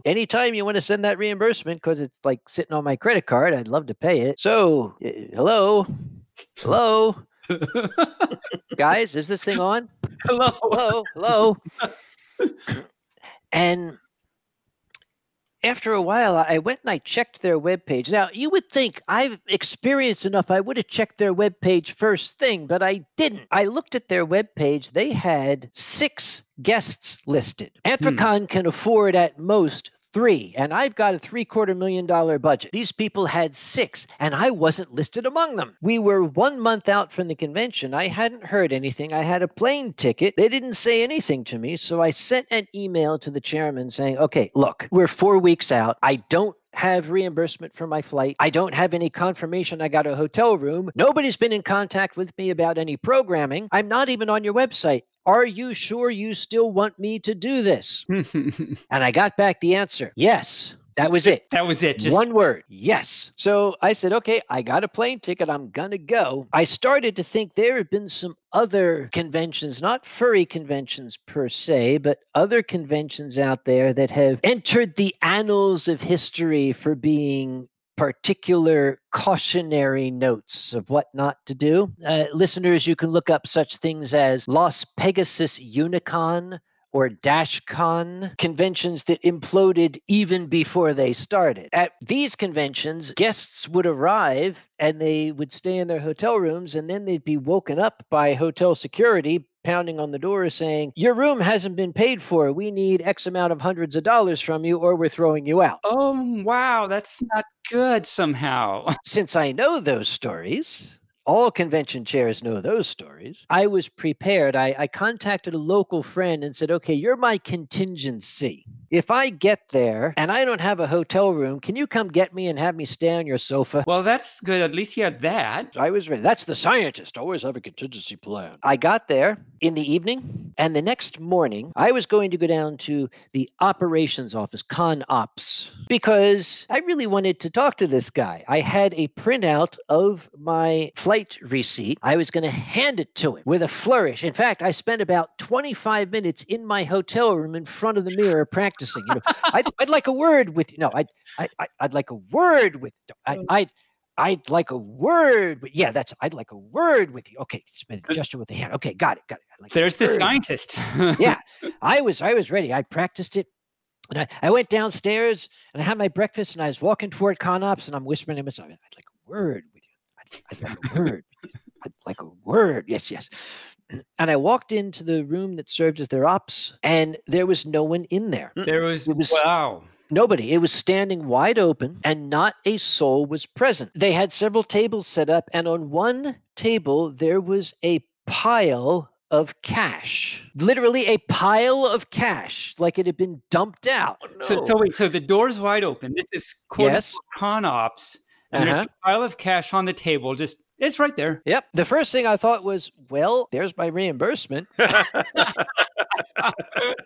anytime you want to send that reimbursement, because it's like sitting on my credit card, I'd love to pay it. So, hello, guys, is this thing on? Hello. And after a while, I went and I checked their webpage. Now, you would think I've experienced enough. I would have checked their webpage first thing, but I didn't. I looked at their webpage. They had 6 guests listed. Anthrocon can afford at most 3, and I've got a $750,000 budget. These people had 6, and I wasn't listed among them. We were 1 month out from the convention. I hadn't heard anything. I had a plane ticket. They didn't say anything to me, so I sent an email to the chairman saying, okay, look, we're 4 weeks out. I don't have reimbursement for my flight. I don't have any confirmation I got a hotel room. Nobody's been in contact with me about any programming. I'm not even on your website. Are you sure you still want me to do this? And I got back the answer, yes. That was it. That was it. Just one word. Yes. So I said, okay, I got a plane ticket. I'm going to go. I started to think there had been some other conventions, not furry conventions per se, but other conventions out there that have entered the annals of history for being particular cautionary notes of what not to do. Listeners, you can look up such things as Las Pegasus Unicon, or DashCon, conventions that imploded even before they started. At these conventions, guests would arrive and they would stay in their hotel rooms, and then they'd be woken up by hotel security pounding on the door saying, your room hasn't been paid for. We need X amount of hundreds of dollars from you or we're throwing you out. Oh, wow. That's not good somehow. Since I know those stories, all convention chairs know those stories. I was prepared. I contacted a local friend and said, okay, you're my contingency. If I get there and I don't have a hotel room, can you come get me and have me stay on your sofa? Well, that's good. At least you had that. I was ready. That's the scientist. Always have a contingency plan. I got there in the evening, and the next morning, I was going to go down to the operations office, Con Ops, because I really wanted to talk to this guy. I had a printout of my flight receipt. I was going to hand it to him with a flourish. In fact, I spent about 25 minutes in my hotel room in front of the mirror practicing. You know, I'd like a word with you. No, I'd like a word with. I'd like a word. Yeah, I'd like a word with you. Okay, spin a gesture with the hand. Okay, got it. Like there's the scientist. Yeah, I was ready. I practiced it. And I went downstairs and I had my breakfast and I was walking toward ConOps and I'm whispering to myself, I'd like a word with you. I'd like a word. I'd like a word. Yes. And I walked into the room that served as their ops, and there was no one in there. Wow. Nobody. It was standing wide open, and not a soul was present. They had several tables set up, and on one table, there was a pile of cash. Literally a pile of cash, like it had been dumped out. Oh, no. So the door's wide open. This is Con Ops, and there's a pile of cash on the table, it's right there. Yep. The first thing I thought was, well, there's my reimbursement.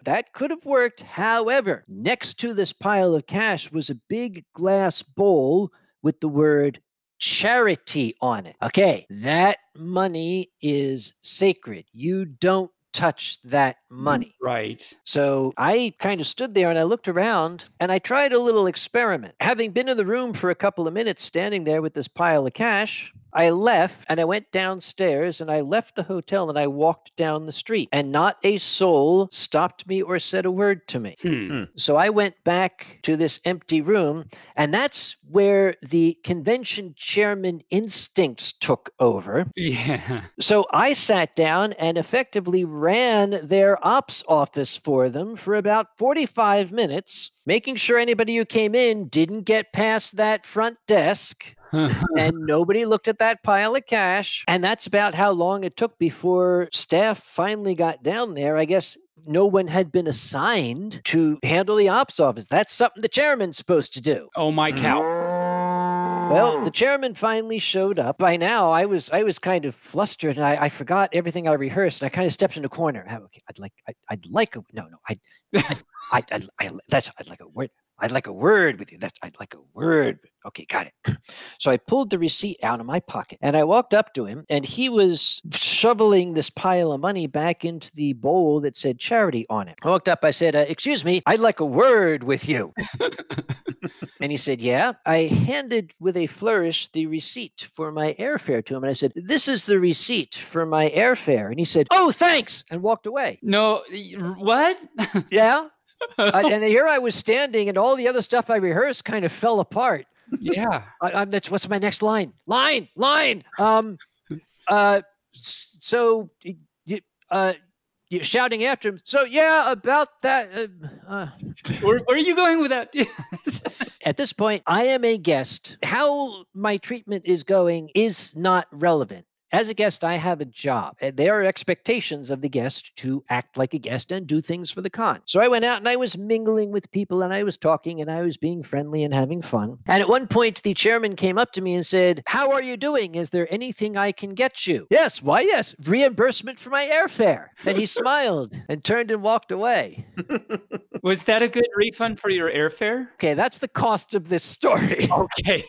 That could have worked. However, next to this pile of cash was a big glass bowl with the word charity on it. Okay, that money is sacred. You don't touch that money. Right. So I kind of stood there and I looked around and I tried a little experiment. Having been in the room for a couple of minutes standing there with this pile of cash, I left and I went downstairs and I left the hotel and I walked down the street and not a soul stopped me or said a word to me. So I went back to this empty room, and that's where the convention chairman instincts took over. Yeah. So I sat down and effectively ran their ops office for them for about 45 minutes, making sure anybody who came in didn't get past that front desk. And nobody looked at that pile of cash. And that's about how long it took before staff finally got down there. I guess no one had been assigned to handle the ops office. That's something the chairman's supposed to do. Oh, my cow. Well, the chairman finally showed up. By now, I was kind of flustered, and I forgot everything I rehearsed. And I kind of stepped in the corner. Okay, I'd like a word. I'd like a word with you. I'd like a word. Okay, got it. So I pulled the receipt out of my pocket and I walked up to him, and he was shoveling this pile of money back into the bowl that said charity on it. I walked up, I said, excuse me, I'd like a word with you. And he said, yeah. I handed with a flourish the receipt for my airfare to him. And I said, this is the receipt for my airfare. And he said, oh, thanks, and walked away. No, what? Yeah. And here I was standing, and all the other stuff I rehearsed kind of fell apart. Yeah. That's what's my next line? Line. So you're shouting after him. So yeah, about that. Where are you going with that? At this point, I am a guest. How my treatment is going is not relevant. As a guest, I have a job. And there are expectations of the guest to act like a guest and do things for the con. So I went out and I was mingling with people and I was talking and I was being friendly and having fun. And at one point, the chairman came up to me and said, "How are you doing? Is there anything I can get you?" "Yes, why yes, reimbursement for my airfare." And he smiled and turned and walked away. Was that a good refund for your airfare? Okay, that's the cost of this story. Okay.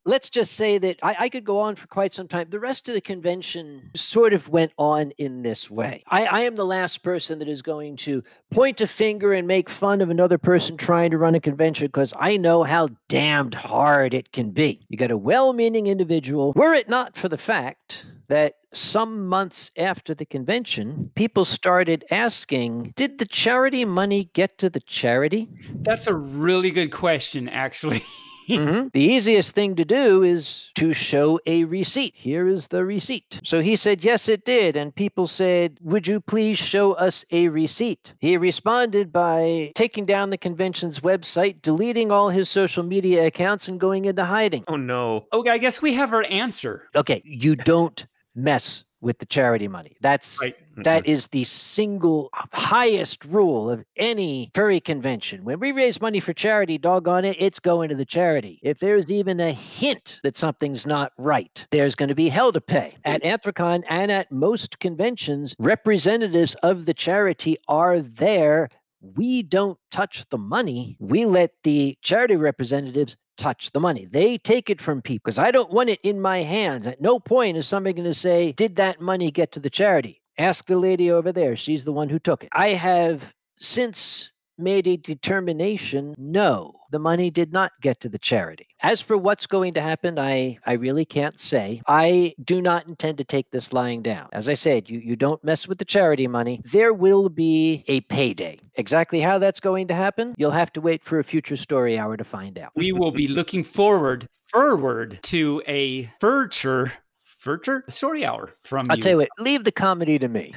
Let's just say that I could go on for quite some time. The rest of the convention sort of went on in this way. I am the last person that is going to point a finger and make fun of another person trying to run a convention because I know how damned hard it can be. You got a well-meaning individual. Were it not for the fact that some months after the convention, people started asking, did the charity money get to the charity? That's a really good question, actually. The easiest thing to do is to show a receipt. Here is the receipt. So he said, yes, it did. And people said, would you please show us a receipt? He responded by taking down the convention's website, deleting all his social media accounts, and going into hiding. Oh, no. Okay, I guess we have our answer. Okay, you don't mess with the charity money. Right. That is the single highest rule of any furry convention. When we raise money for charity, doggone it, it's going to the charity. If there's even a hint that something's not right, there's going to be hell to pay. At Anthrocon and at most conventions, representatives of the charity are there. We don't touch the money. We let the charity representatives touch the money. They take it from people because I don't want it in my hands. At no point is somebody going to say, did that money get to the charity? Ask the lady over there. She's the one who took it. I have since made a determination, no, the money did not get to the charity. As for what's going to happen, I really can't say. I do not intend to take this lying down. As I said, you don't mess with the charity money. There will be a payday. Exactly how that's going to happen, you'll have to wait for a future story hour to find out. We will be looking forward to a furture story hour from I'll you. tell you what, leave the comedy to me.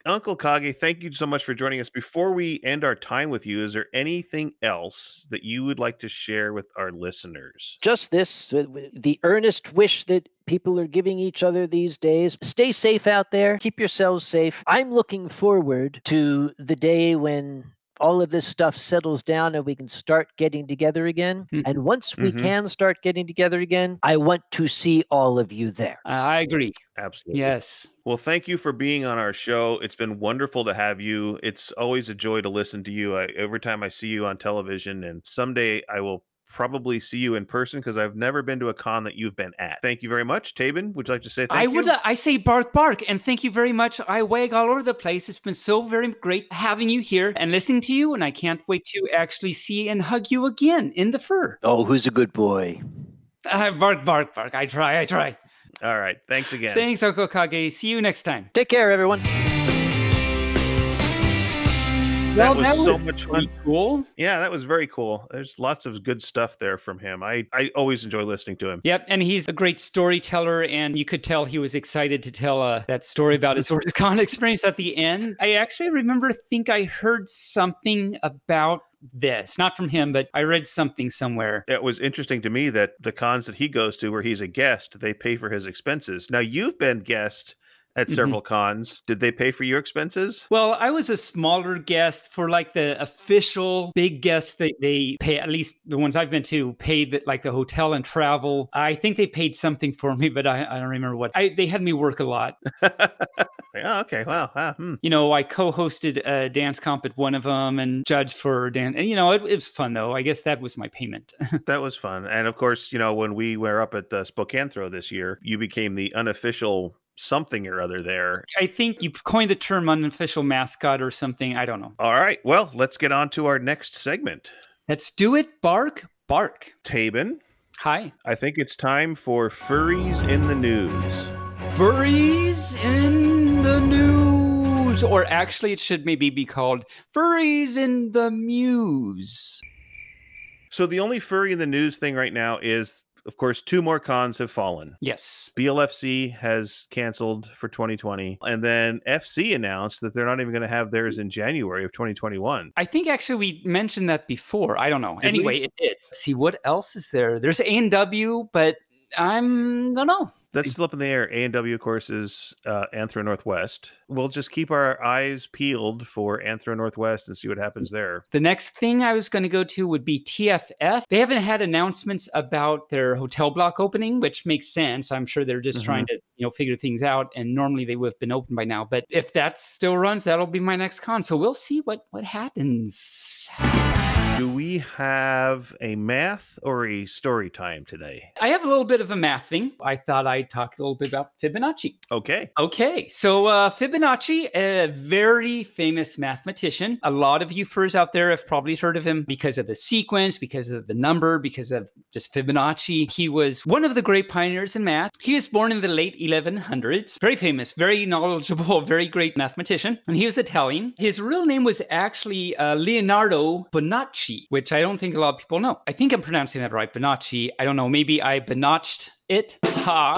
Uncle Kage, thank you so much for joining us. Before we end our time with you, is there anything else that you would like to share with our listeners? Just this, the earnest wish that people are giving each other these days. Stay safe out there. Keep yourselves safe. I'm looking forward to the day when all of this stuff settles down and we can start getting together again. And once we can start getting together again, I want to see all of you there. I agree. Absolutely. Yes. Well, thank you for being on our show. It's been wonderful to have you. It's always a joy to listen to you. Every time I see you on television, and someday I will probably see you in person because I've never been to a con that you've been at. Thank you very much. Tabin, would you like to say thank you? I say bark, bark, and thank you very much. I wag all over the place. It's been so very great having you here and listening to you, and I can't wait to actually see and hug you again in the fur. Oh, who's a good boy? Bark, bark, bark. I try. All right. Thanks again. Thanks, Uncle Kage. See you next time. Take care, everyone. That was so much fun. Cool. Yeah, that was very cool. There's lots of good stuff there from him. I always enjoy listening to him. Yep, and he's a great storyteller, and you could tell he was excited to tell that story about his con experience at the end. I actually think I heard something about this, not from him, but I read something somewhere. It was interesting to me that the cons that he goes to where he's a guest, they pay for his expenses. Now, you've been guest at several cons. Did they pay for your expenses? Well, I was a smaller guest for like the official big guests. They pay, at least the ones I've been to, paid like the hotel and travel. I think they paid something for me, but I don't remember what. They had me work a lot. Oh, okay. Wow. You know, I co-hosted a dance comp at one of them and judged for dance. And, you know, it was fun, though. I guess that was my payment. That was fun. And of course, you know, when we were up at the Spokane Throw this year, you became the unofficial something or other there. I think you coined the term unofficial mascot or something. I don't know. All right. Well, let's get on to our next segment. Let's do it. Bark, bark. Tabin. Hi. I think it's time for Furries in the News. Furries in the News. Or actually, it should maybe be called Furries in the Muse. So the only furry in the news thing right now is, of course, 2 more cons have fallen. Yes. BLFC has canceled for 2020. And then FC announced that they're not even going to have theirs in January of 2021. I think actually we mentioned that before. I don't know. Anyway, it did. Let's see, what else is there? There's A&W, but I don't know. That's still up in the air. A&W, of course, is Anthro Northwest. We'll just keep our eyes peeled for Anthro Northwest and see what happens there. The next thing I was going to go to would be TFF. They haven't had announcements about their hotel block opening, which makes sense. I'm sure they're just trying to, figure things out. And normally they would have been open by now. But if that still runs, that'll be my next con. So we'll see what happens. Do we have a math or a story time today? I have a little bit of a math thing. I thought I'd talk a little bit about Fibonacci. Okay. So Fibonacci, a very famous mathematician. A lot of you out there have probably heard of him because of the sequence, because of the number, because of just Fibonacci. He was one of the great pioneers in math. He was born in the late 1100s. Very famous, very knowledgeable, very great mathematician. And he was Italian. His real name was actually Leonardo Bonacci, which I don't think a lot of people know. I think I'm pronouncing that right, Bonacci. I don't know. Maybe I Bonached it. Ha.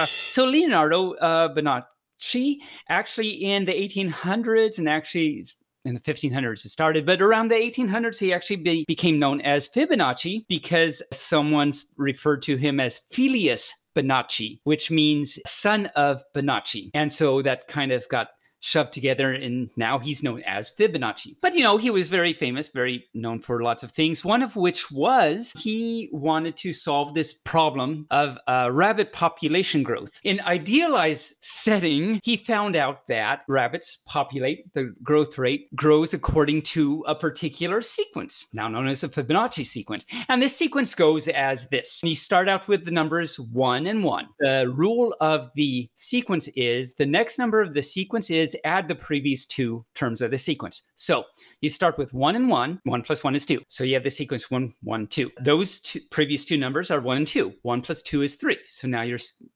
So Leonardo Bonacci, actually in the 1800s and actually in the 1500s it started, but around the 1800s he actually became known as Fibonacci because someone referred to him as Filius Bonacci, which means son of Bonacci. And so that kind of got shoved together, and now he's known as Fibonacci. But, he was very famous, very known for lots of things, one of which was he wanted to solve this problem of rabbit population growth. In idealized setting, he found out that rabbits populate, the growth rate grows according to a particular sequence, now known as a Fibonacci sequence. And this sequence goes as this. You start out with the numbers 1 and 1. The rule of the sequence is the next number of the sequence is add the previous two terms of the sequence. So you start with 1 and 1. 1 plus 1 is 2. So you have the sequence 1, 1, 2. Those previous two numbers are 1 and 2. 1 plus 2 is 3. So now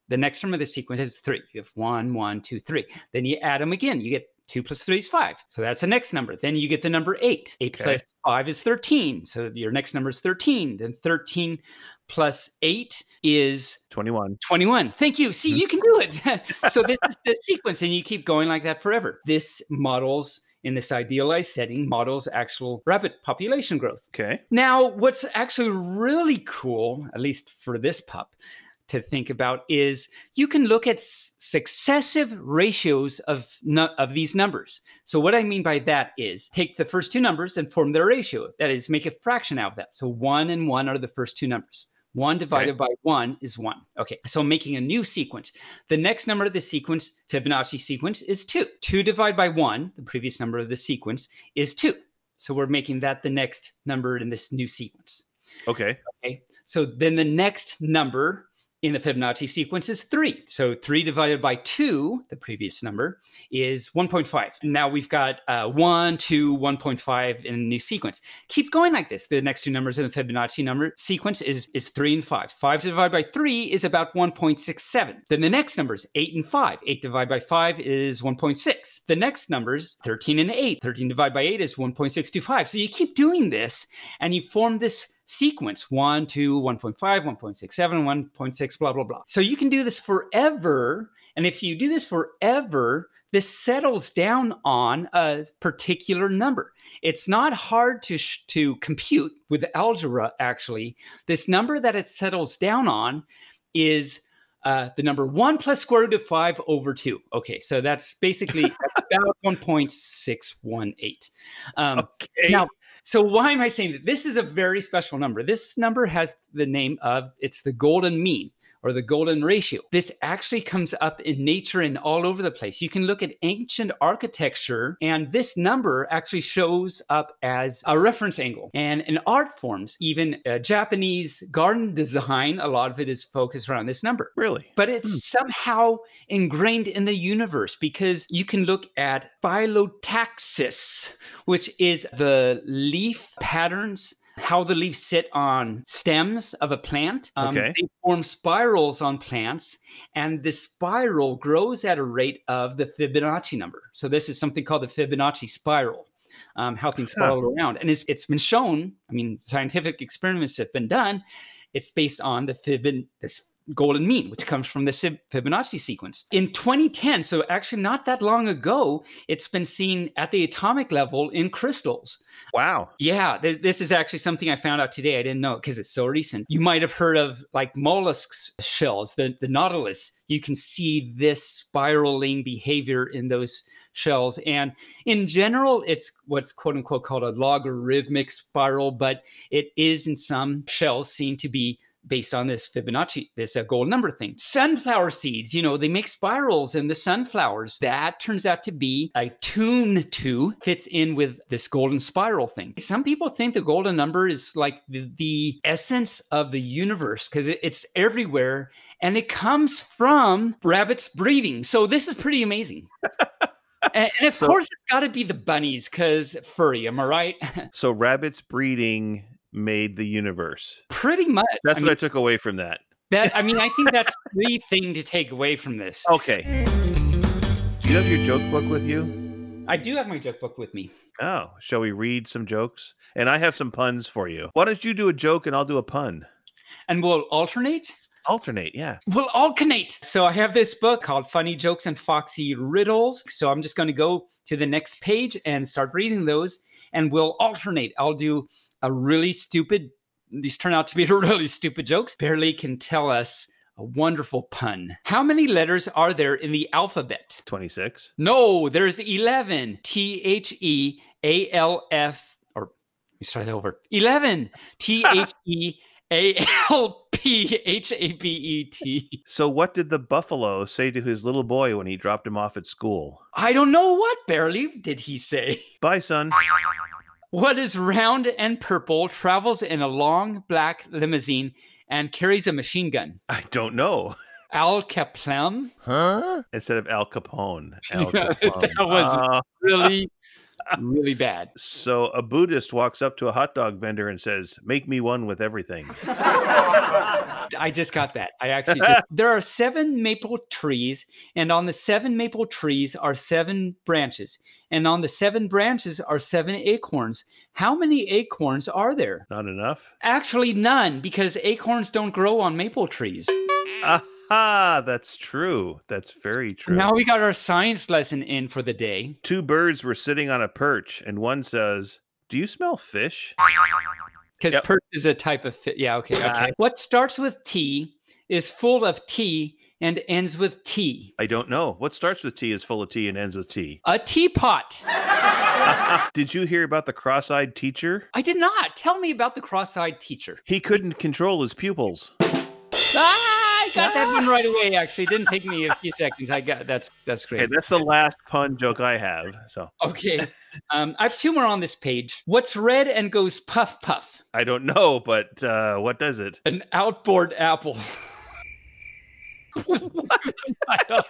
the next term of the sequence is 3. You have 1, 1, 2, 3. Then you add them again. You get 2 plus 3 is 5. So that's the next number. Then you get the number 8. 8 plus 5 is 13. So your next number is 13. Then 13 plus 8 is 21. 21. Thank you. See, you can do it. So this is the sequence, and you keep going like that forever. This models, in this idealized setting, models actual rabbit population growth. Okay. Now, what's actually really cool, at least for this pup, to think about is you can look at successive ratios of these numbers. So what I mean by that is take the first two numbers and form their ratio. That is, make a fraction out of that. So 1 and 1 are the first two numbers. 1 divided by 1 is 1. Okay, so making a new sequence. The next number of the sequence, Fibonacci sequence, is 2. 2 divided by 1, the previous number of the sequence, is 2. So we're making that the next number in this new sequence. Okay. So then the next number in the Fibonacci sequence is 3. So 3 divided by 2, the previous number, is 1.5. Now we've got 1, 2, 1.5 in a new sequence. Keep going like this. The next two numbers in the Fibonacci number sequence is 3 and 5. 5 divided by 3 is about 1.67. Then the next numbers, 8 and 5. 8 divided by 5 is 1.6. The next numbers, 13 and 8. 13 divided by 8 is 1.625. So you keep doing this, and you form this sequence 1, 2, 1.5, 1.67, 1.6, blah, blah, blah. So you can do this forever. And if you do this forever, this settles down on a particular number. It's not hard to compute with algebra, actually. This number that it settles down on is the number 1 plus square root of 5 over 2. Okay, so that's basically about 1.618. Okay. Now, so why am I saying that? This is a very special number. This number has the name of, it's the golden mean, or the golden ratio. This actually comes up in nature and all over the place. You can look at ancient architecture, and this number actually shows up as a reference angle. And in art forms, even Japanese garden design, a lot of it is focused around this number. Really? But it's somehow ingrained in the universe, because you can look at phyllotaxis, which is the leaf patterns, how the leaves sit on stems of a plant. They form spirals on plants, and this spiral grows at a rate of the Fibonacci number. So this is something called the Fibonacci spiral, how things spiral around. And it's been shown, I mean, scientific experiments have been done. It's based on this golden mean, which comes from the Fibonacci sequence. In 2010, so actually not that long ago, it's been seen at the atomic level in crystals. Wow. Yeah, this is actually something I found out today. I didn't know because it's so recent. You might have heard of like mollusks shells, the nautilus. You can see this spiraling behavior in those shells. And in general, it's what's quote unquote called a logarithmic spiral, but it is in some shells seen to be based on this Fibonacci, this gold number thing. Sunflower seeds, they make spirals in the sunflowers. That turns out to be attuned to, fits in with this golden spiral thing. Some people think the golden number is like the essence of the universe because it's everywhere and it comes from rabbits breeding. So this is pretty amazing. And of course, it's got to be the bunnies because furry, am I right? So rabbits breeding made the universe. Pretty much. That's what I took away from that. I think that's the thing to take away from this. Okay. Do you have your joke book with you? I do have my joke book with me. Oh, shall we read some jokes? And I have some puns for you. Why don't you do a joke and I'll do a pun? And we'll alternate? Alternate, yeah. We'll alternate. So I have this book called Funny Jokes and Foxy Riddles. So I'm just going to go to the next page and start reading those. And we'll alternate. I'll do a really stupid, these turn out to be really stupid jokes. Barely can tell us a wonderful pun. How many letters are there in the alphabet? 26. No, there's 11. T-H-E-A-L-F, or let me start that over. 11. T-H-E-A-L-P-H-A-B-E-T. So what did the buffalo say to his little boy when he dropped him off at school? I don't know what, Barely, did he say? Bye, son. What is round and purple, travels in a long black limousine, and carries a machine gun? I don't know. Al Capone? Huh? Instead of Al Capone. Al Capone. That was really, really bad. So a Buddhist walks up to a hot dog vendor and says, "Make me one with everything." I just got that. I actually did. There are 7 maple trees, and on the 7 maple trees are 7 branches. And on the 7 branches are 7 acorns. How many acorns are there? Not enough? Actually, none, because acorns don't grow on maple trees. Aha, that's true. That's very true. Now we got our science lesson in for the day. 2 birds were sitting on a perch, and one says, "Do you smell fish?" Because perch is a type of fish. Yeah, okay. What starts with T is full of T and ends with T? I don't know. What starts with T is full of T and ends with T? A teapot. Did you hear about the cross-eyed teacher? I did not. Tell me about the cross-eyed teacher. He couldn't control his pupils. I got that one right away, actually. It didn't take me a few seconds. That's great. Okay, that's the last pun joke I have. So okay. I have 2 more on this page. What's red and goes puff puff? I don't know, but what does it? An outboard apple. What? I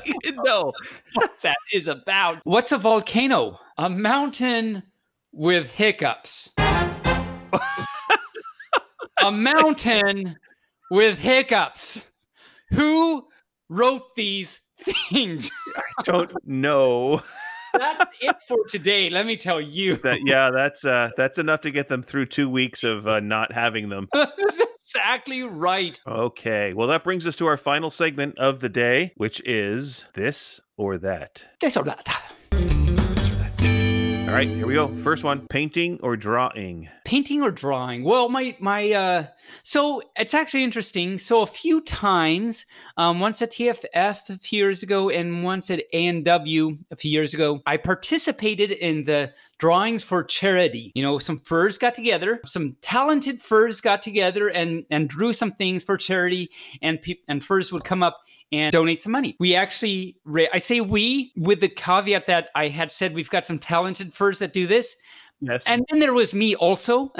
didn't know what that is about. What's a volcano? A mountain with hiccups. A mountain with hiccups. Who wrote these things? I don't know. That's it for today. Let me tell you. That's enough to get them through 2 weeks of not having them. That's exactly right. Okay. Well, that brings us to our final segment of the day, which is This or That. This or that. All right, here we go. First one, painting or drawing? Painting or drawing? Well, so it's actually interesting. So a few times, once at TFF a few years ago and once at A&W a few years ago, I participated in the drawings for charity. Some furs got together, some talented furs got together and drew some things for charity, and furs would come up and donate some money. We actually, I say we, with the caveat that I had said we've got some talented furs that do this. Yes. And then there was me also.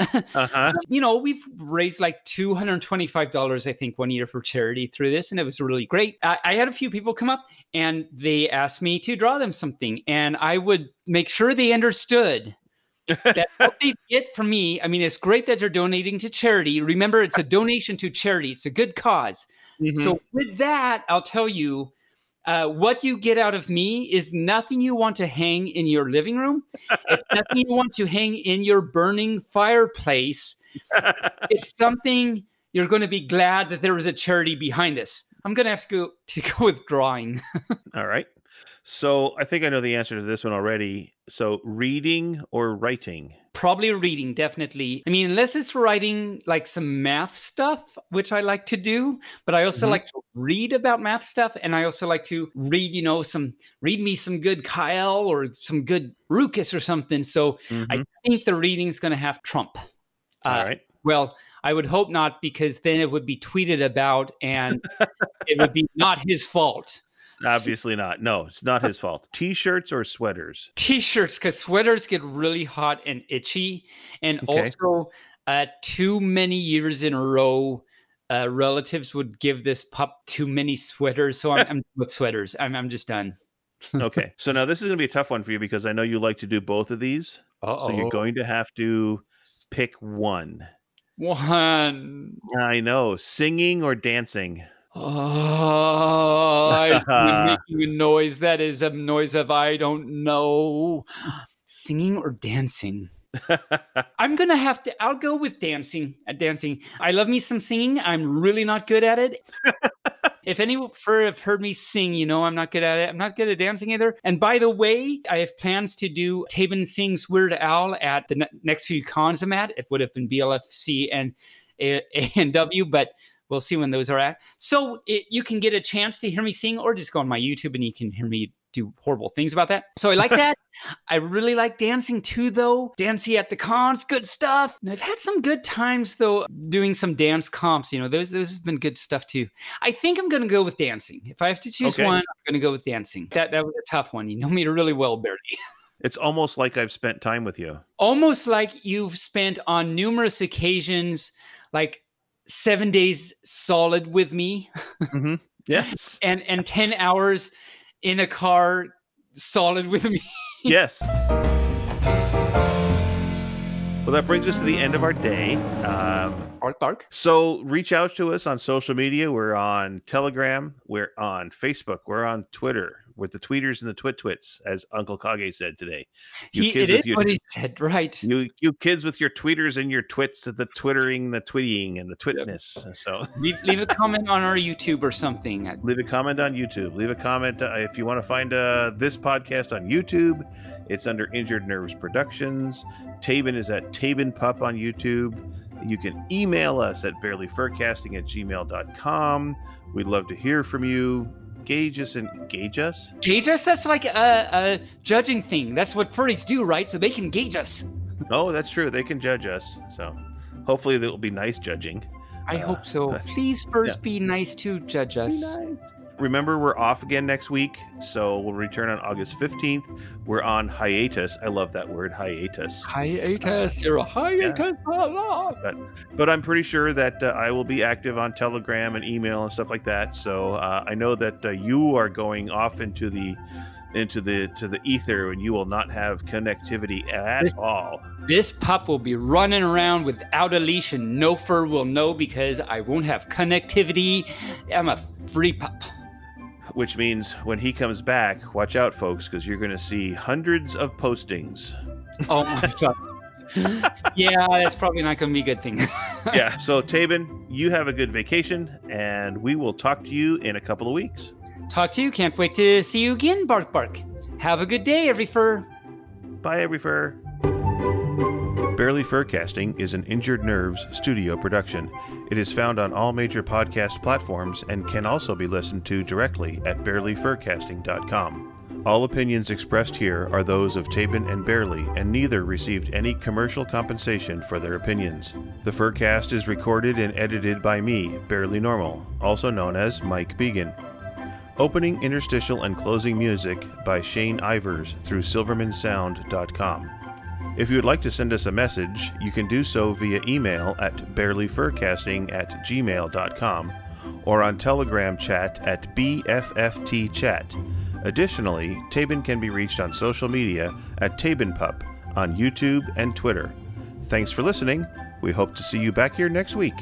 We've raised like $225, I think, one year for charity through this, and it was really great. I had a few people come up and they asked me to draw them something, and I would make sure they understood that what they get from me, it's great that they're donating to charity. Remember, it's a donation to charity. It's a good cause. Mm-hmm. So with that, I'll tell you, what you get out of me is nothing you want to hang in your living room. It's nothing you want to hang in your burning fireplace. It's something you're going to be glad that there was a charity behind this. I'm going to have to go with drawing. All right. So I think I know the answer to this one already. So reading or writing? Probably reading, definitely. I mean, unless it's writing like some math stuff, which I like to do, but I also like to read about math stuff. And I also like to read, read me some good Kyle or some good Ruckus or something. So I think the reading is going to have trump. All right. Well, I would hope not, because then it would be tweeted about and it would be not his fault. Obviously not. No, it's not his fault. T-shirts or sweaters? T-shirts, because sweaters get really hot and itchy. And also, too many years in a row, relatives would give this pup too many sweaters. So I'm with sweaters. I'm just done. Okay. So now this is going to be a tough one for you, because I know you like to do both of these. So you're going to have to pick one. I know. Singing or dancing? Oh, I'm making a noise. That is a noise of I don't know. Singing or dancing? I'm going to have to, I'll go with dancing. I love me some singing. I'm really not good at it. If any have heard me sing, I'm not good at it. I'm not good at dancing either. And by the way, I have plans to do Tabin Sings Weird Al at the next few cons I'm at. It would have been BLFC and A&W, but we'll see when those are at. So you can get a chance to hear me sing, or just go on my YouTube and you can hear me do horrible things about that. So I like that. I really like dancing too, though. Dancing at the cons, good stuff. And I've had some good times, though, doing some dance comps. Those have been good stuff, too. I think I'm going to go with dancing. If I have to choose one, I'm going to go with dancing. That was a tough one. You know me really well, Barely. It's almost like I've spent time with you. Almost like you've spent on numerous occasions, like 7 days solid with me. Yes. and 10 hours in a car solid with me. Yes. Well, that brings us to the end of our day. Bark. So reach out to us on social media. We're on Telegram. We're on Facebook. We're on Twitter. With the tweeters and the twits, as Uncle Kage said today. It is what he said, right? You kids with your tweeters and your twits, the twittering, the twittying, and the twitness. Yep. So leave a comment on our YouTube or something. Leave a comment on YouTube. Leave a comment if you want to find this podcast on YouTube. It's under Injured Nerves Productions. Tabin is at Tabin Pup on YouTube. You can email us at barelyfurcasting@gmail.com. We'd love to hear from you. Gauge us? That's like a judging thing. That's what furries do, right? So they can gauge us. Oh, that's true. They can judge us. So hopefully it will be nice judging. I hope so. Please first be nice to judge us. Nice. Remember, we're off again next week, so we'll return on August 15th. We're on hiatus. I love that word, hiatus. Hiatus. You're a hiatus. Yeah. But I'm pretty sure that I will be active on Telegram and email and stuff like that. So I know that you are going off into the ether, and you will not have connectivity at all. This pup will be running around without a leash, and no fur will know, because I won't have connectivity. I'm a free pup. Which means when he comes back, watch out, folks, because you're going to see hundreds of postings. Oh my God. Yeah, that's probably not going to be a good thing. Yeah. So Tabin, you have a good vacation, and we will talk to you in a couple of weeks. Talk to you. Can't wait to see you again, Bark. Have a good day, every fur. Bye, every fur. Barely Furcasting is an Injured Nerves studio production. It is found on all major podcast platforms and can also be listened to directly at barelyfurcasting.com. All opinions expressed here are those of Tabin and Barely, and neither received any commercial compensation for their opinions. The Furcast is recorded and edited by me, Barely Normal, also known as Mike Began. Opening, interstitial, and closing music by Shane Ivers through silvermansound.com. If you would like to send us a message, you can do so via email at barelyfurcasting@gmail.com or on Telegram chat at BFFTchat. Additionally, Tabin can be reached on social media at TabinPup on YouTube and Twitter. Thanks for listening. We hope to see you back here next week.